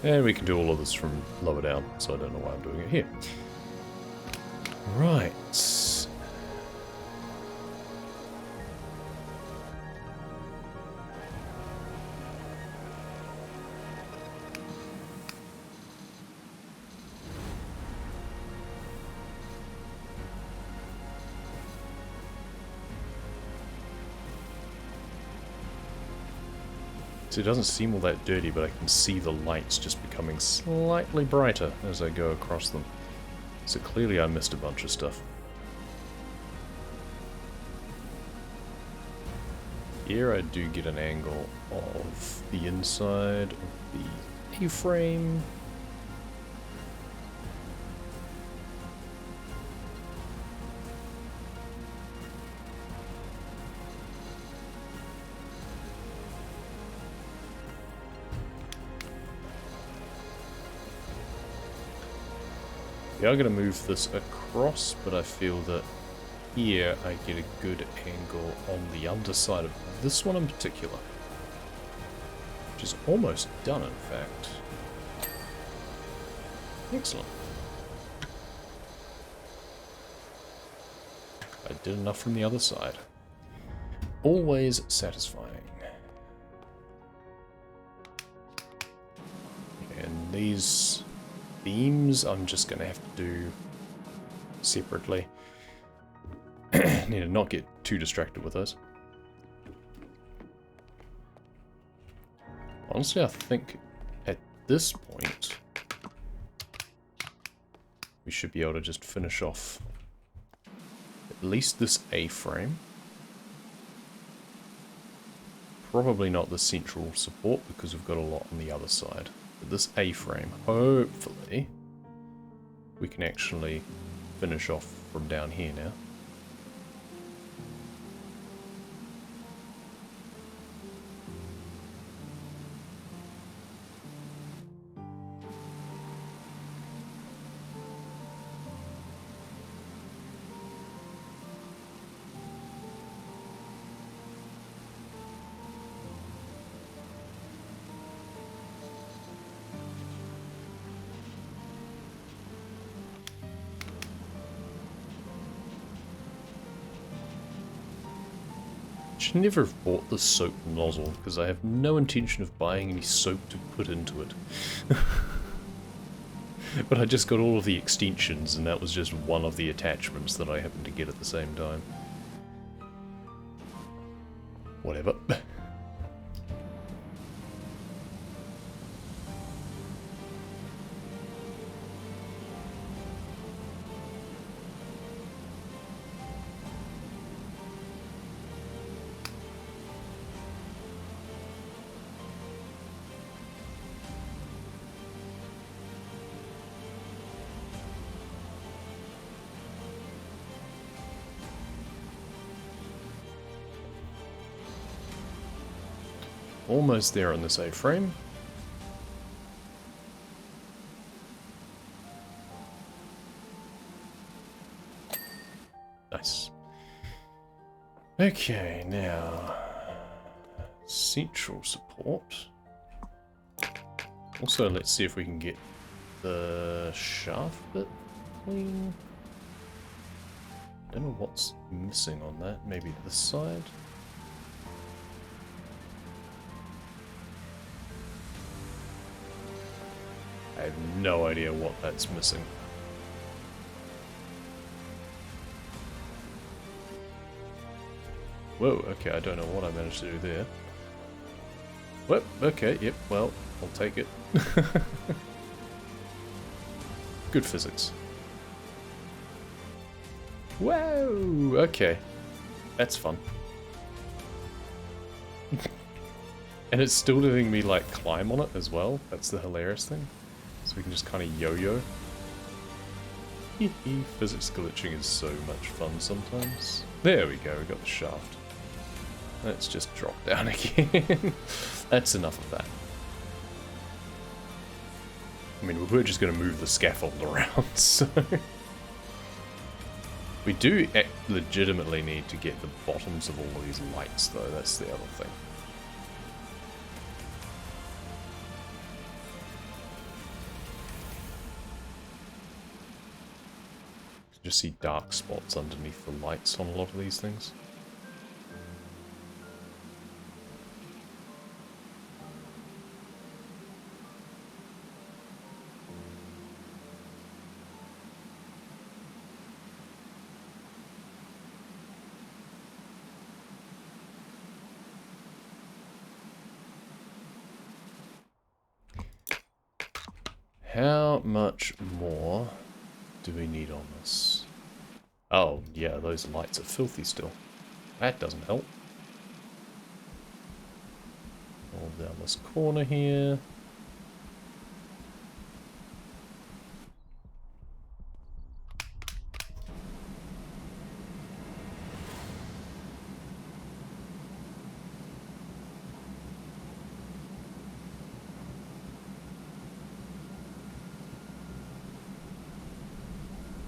And we can do all of this from lower down, so I don't know why I'm doing it here. Right. So it doesn't seem all that dirty, but I can see the lights just becoming slightly brighter as I go across them. So clearly I missed a bunch of stuff. Here I do get an angle of the inside of the A-frame. Yeah, I'm going to move this across, but I feel that here I get a good angle on the underside of this one in particular. Which is almost done, in fact. Excellent. I did enough from the other side. Always satisfying. And these beams I'm just going to have to do separately. Need to not get too distracted with those. Honestly, I think at this point we should be able to just finish off at least this A-frame. Probably not the central support because we've got a lot on the other side. But this A-frame, hopefully, we can actually finish off from down here now. Should never have bought the soap nozzle, because I have no intention of buying any soap to put into it. But I just got all of the extensions, and that was just one of the attachments that I happened to get at the same time. Whatever. Almost there on this A-frame. Nice. Okay, now central support. Also, let's see if we can get the shaft bit clean. Don't know what's missing on that. Maybe this side. I have no idea what that's missing. Whoa, okay, I don't know what I managed to do there. Whoop, okay, yep, well, I'll take it. Good physics. Whoa, okay. That's fun. And it's still letting me, like, climb on it as well. That's the hilarious thing. So we can just kind of yo-yo. Physics glitching is so much fun sometimes. There we go, we got the shaft. Let's just drop down again. That's enough of that. I mean, we were just going to move the scaffold around, so... We do legitimately need to get the bottoms of all of these lights, though. That's the other thing. Just see dark spots underneath the lights on a lot of these things. How much more do we need on this? Oh, yeah, those lights are filthy still. That doesn't help. All down this corner here.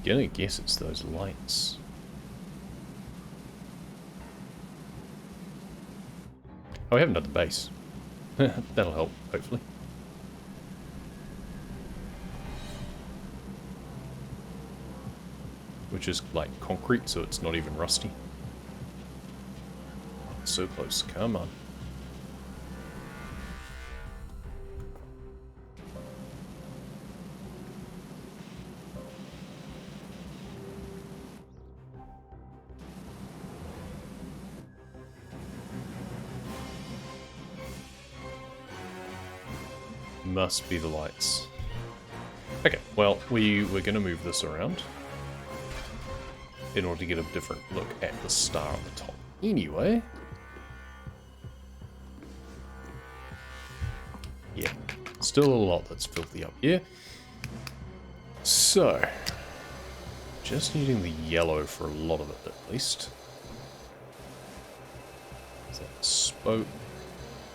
Gonna guess it's those lights. Oh, we haven't done the base. That'll help, hopefully. Which is like concrete, so it's not even rusty. So close, come on. Must be the lights. Okay, well, we're going to move this around in order to get a different look at the star at the top. Anyway. Yeah, still a lot that's filthy up here. So, just needing the yellow for a lot of it at least. Is that a spoke?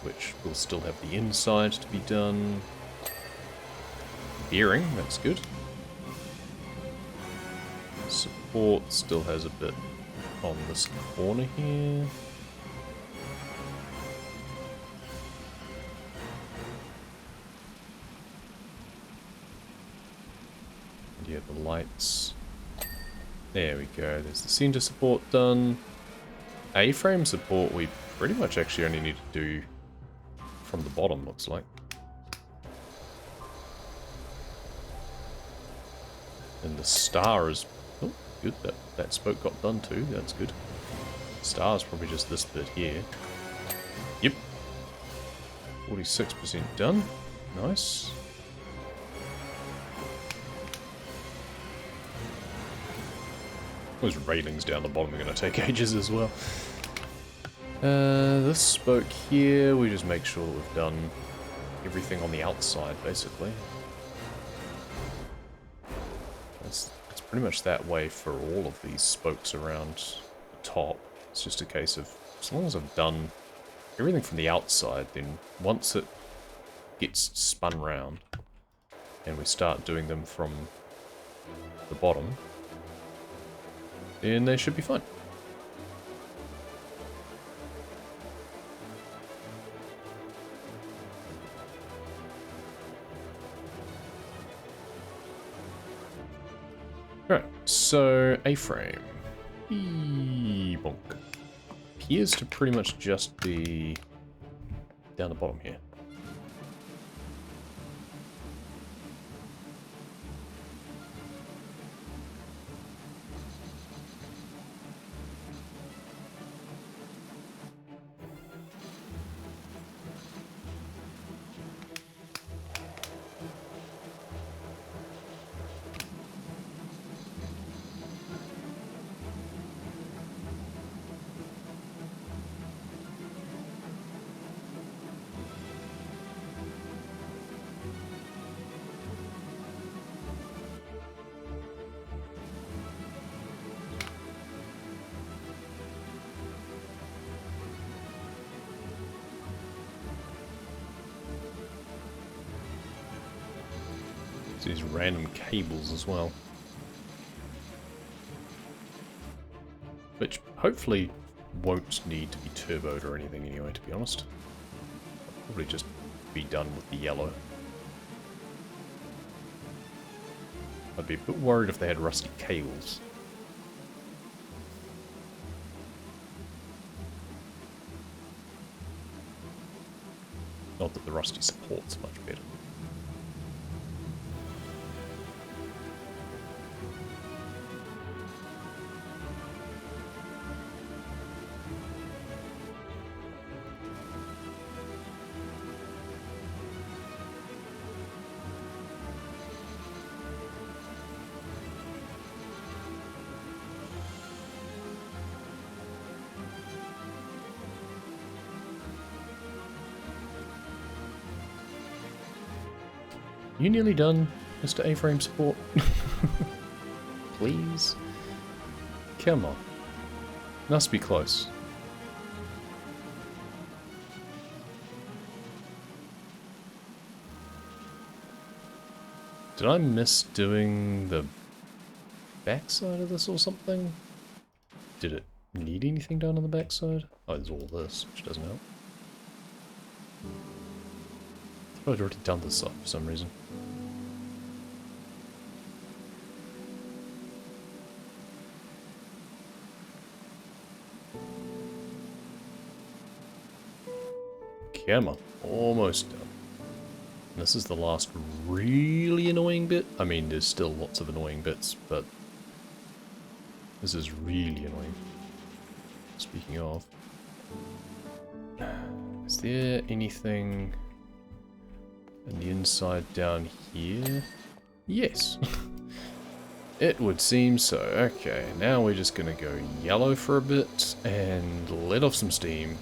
Which will still have the inside to be done. Bearing, that's good. Support still has a bit on this corner here. And yeah, the lights. There we go, there's the center support done. A-frame support we pretty much actually only need to do from the bottom, looks like. And the star is... Oh, good, that spoke got done too, that's good. Star is probably just this bit here. Yep. 46% done. Nice. Those railings down the bottom are going to take ages as well. This spoke here, we just make sure that we've done everything on the outside, basically. It's pretty much that way for all of these spokes around the top. It's just a case of, as long as I've done everything from the outside, then once it gets spun round, and we start doing them from the bottom, then they should be fine. Right, so A-frame. Bonk. Appears to pretty much just be down the bottom here. these random cables as well. Which hopefully won't need to be turboed or anything anyway, to be honest. I'll probably just be done with the yellow. I'd be a bit worried if they had rusty cables. Not that the rusty support's much better. You nearly done, Mr. A-frame support? Please? Come on. Must be close. Did I miss doing the backside of this or something? Did it need anything done on the backside? Oh, there's all this, which doesn't help. I thought I'd already done this side for some reason. Come on, almost done. And this is the last really annoying bit. I mean, there's still lots of annoying bits, but this is really annoying. Speaking of, is there anything on the inside down here? Yes. It would seem so. Okay, now we're just gonna go yellow for a bit and let off some steam.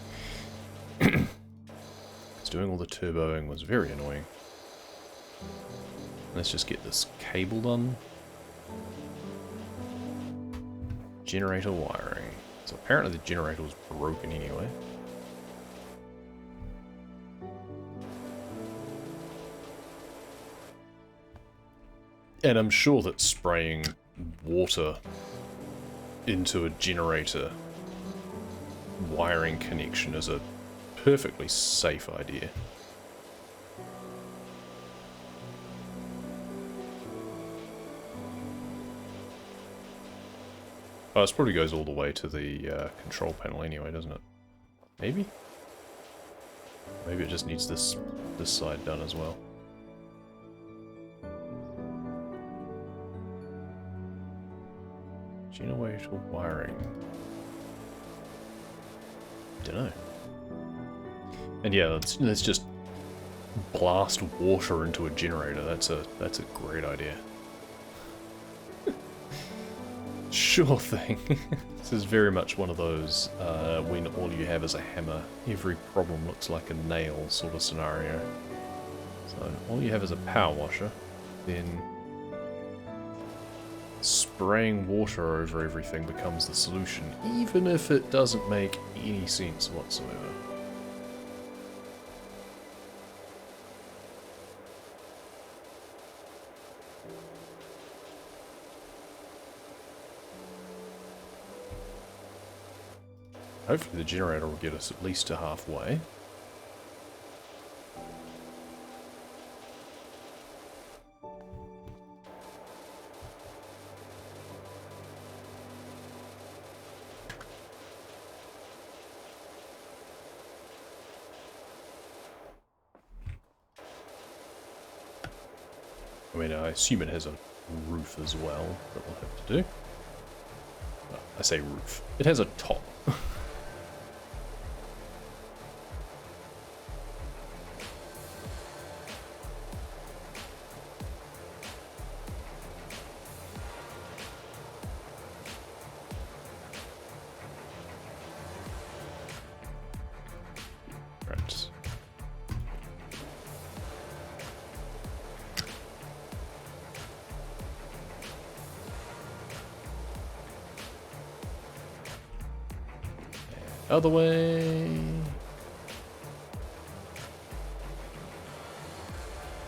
Doing all the turboing was very annoying. Let's just get this cable done. Generator wiring. So apparently the generator was broken anyway. And I'm sure that spraying water into a generator wiring connection is a perfectly safe idea. Oh, this probably goes all the way to the control panel anyway, doesn't it? Maybe? Maybe it just needs this side done as well. Generator wiring. Dunno. And yeah, let's just blast water into a generator. That's a great idea. Sure thing. This is very much one of those when all you have is a hammer, every problem looks like a nail sort of scenario. So all you have is a power washer, then spraying water over everything becomes the solution, even if it doesn't make any sense whatsoever. Hopefully the generator will get us at least to halfway. I mean, I assume it has a roof as well that we'll have to do. Well, I say roof. It has a top. Right. Other way.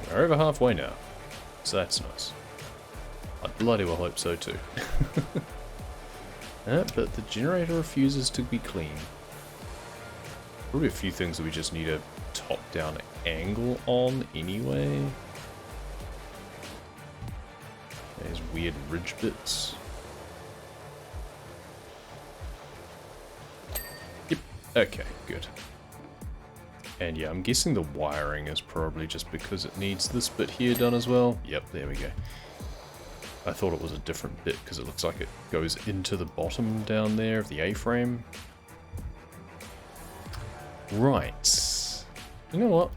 We're over halfway now. so that's nice. I bloody well hope so too. But the generator refuses to be clean. Probably a few things that we just need a top-down angle on anyway. There's weird ridge bits. Yep, okay, good. And yeah, I'm guessing the wiring is probably just because it needs this bit here done as well. Yep, there we go. I thought it was a different bit because it looks like it goes into the bottom down there of the A-frame. Right. You know what?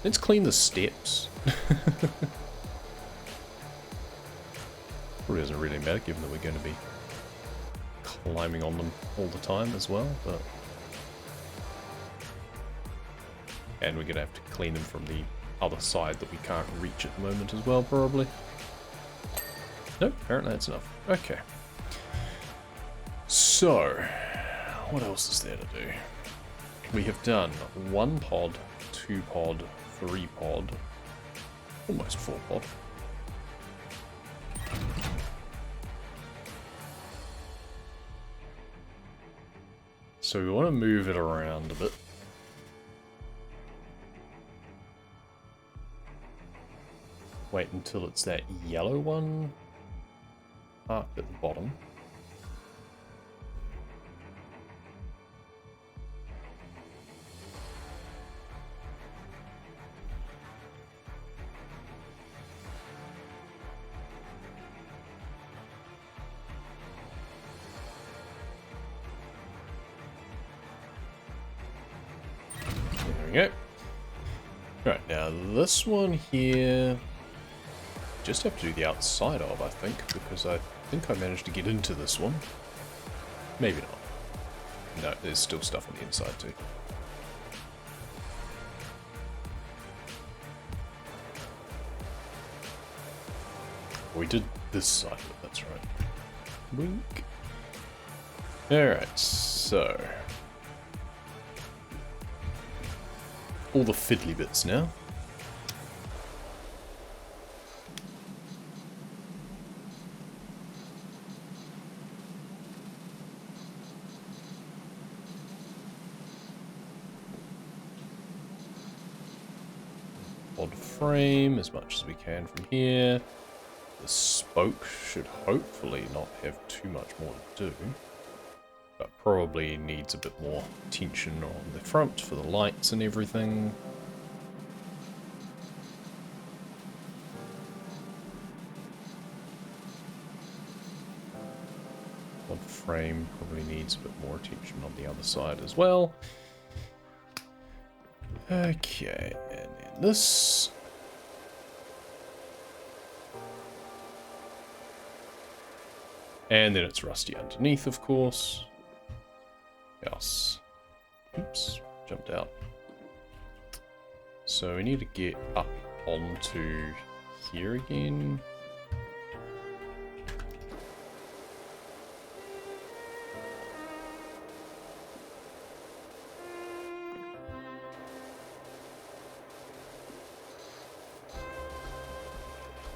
Let's clean the steps. Probably doesn't really matter given that we're going to be climbing on them all the time as well, but... And we're going to have to clean them from the other side that we can't reach at the moment as well, probably. Nope, apparently that's enough. Okay. So, what else is there to do? We have done 1 pod, 2 pod, 3 pod, almost 4 pod. So we want to move it around a bit. Wait until it's that yellow one marked at the bottom. There we go. Right, now this one here, just have to do the outside of, I think, because I think I managed to get into this one. Maybe not. No, there's still stuff on the inside too. We did this side of it, that's right. Wink. Alright, so... all the fiddly bits now. Pod frame as much as we can from here. The spoke should hopefully not have too much more to do. But probably needs a bit more tension on the front for the lights and everything. Pod frame probably needs a bit more attention on the other side as well. Okay, and then this. And then it's rusty underneath, of course. Yes. Oops, jumped out. So we need to get up onto here again.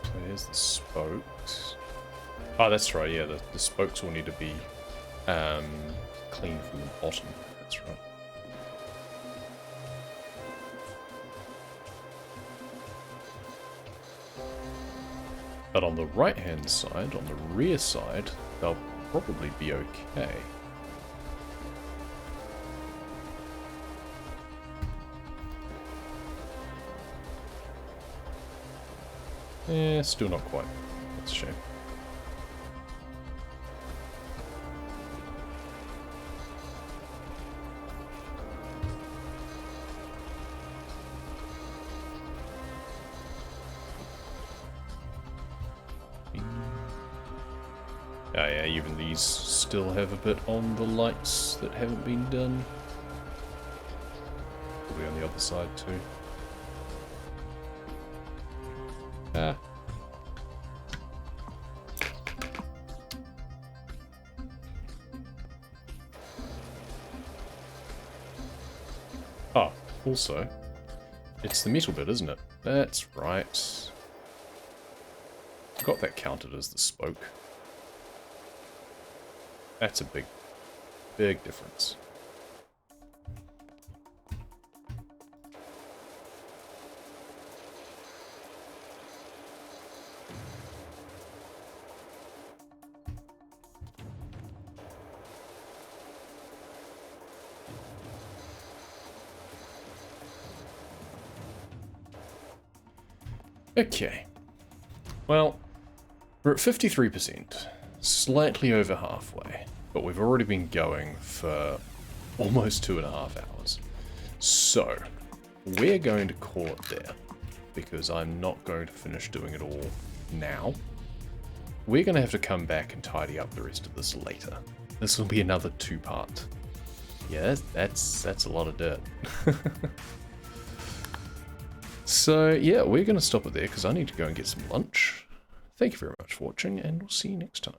So here's the spokes. Oh, that's right, yeah, the spokes will need to be clean from the bottom. That's right. But on the right-hand side, on the rear side, they'll probably be okay. Yeah, still not quite. That's a shame. Oh yeah, even these still have a bit on the lights that haven't been done. Probably on the other side too. Ah. Oh, also, it's the metal bit, isn't it? That's right. Forgot that counted as the spoke. That's a big, big difference. Okay. Well, we're at 53%, slightly over halfway, but we've already been going for almost 2.5 hours. So, we're going to call it there, because I'm not going to finish doing it all now. We're going to have to come back and tidy up the rest of this later. This will be another 2-part. Yeah, that's a lot of dirt. So, yeah, we're going to stop it there because I need to go and get some lunch. Thank you very much for watching, and we'll see you next time.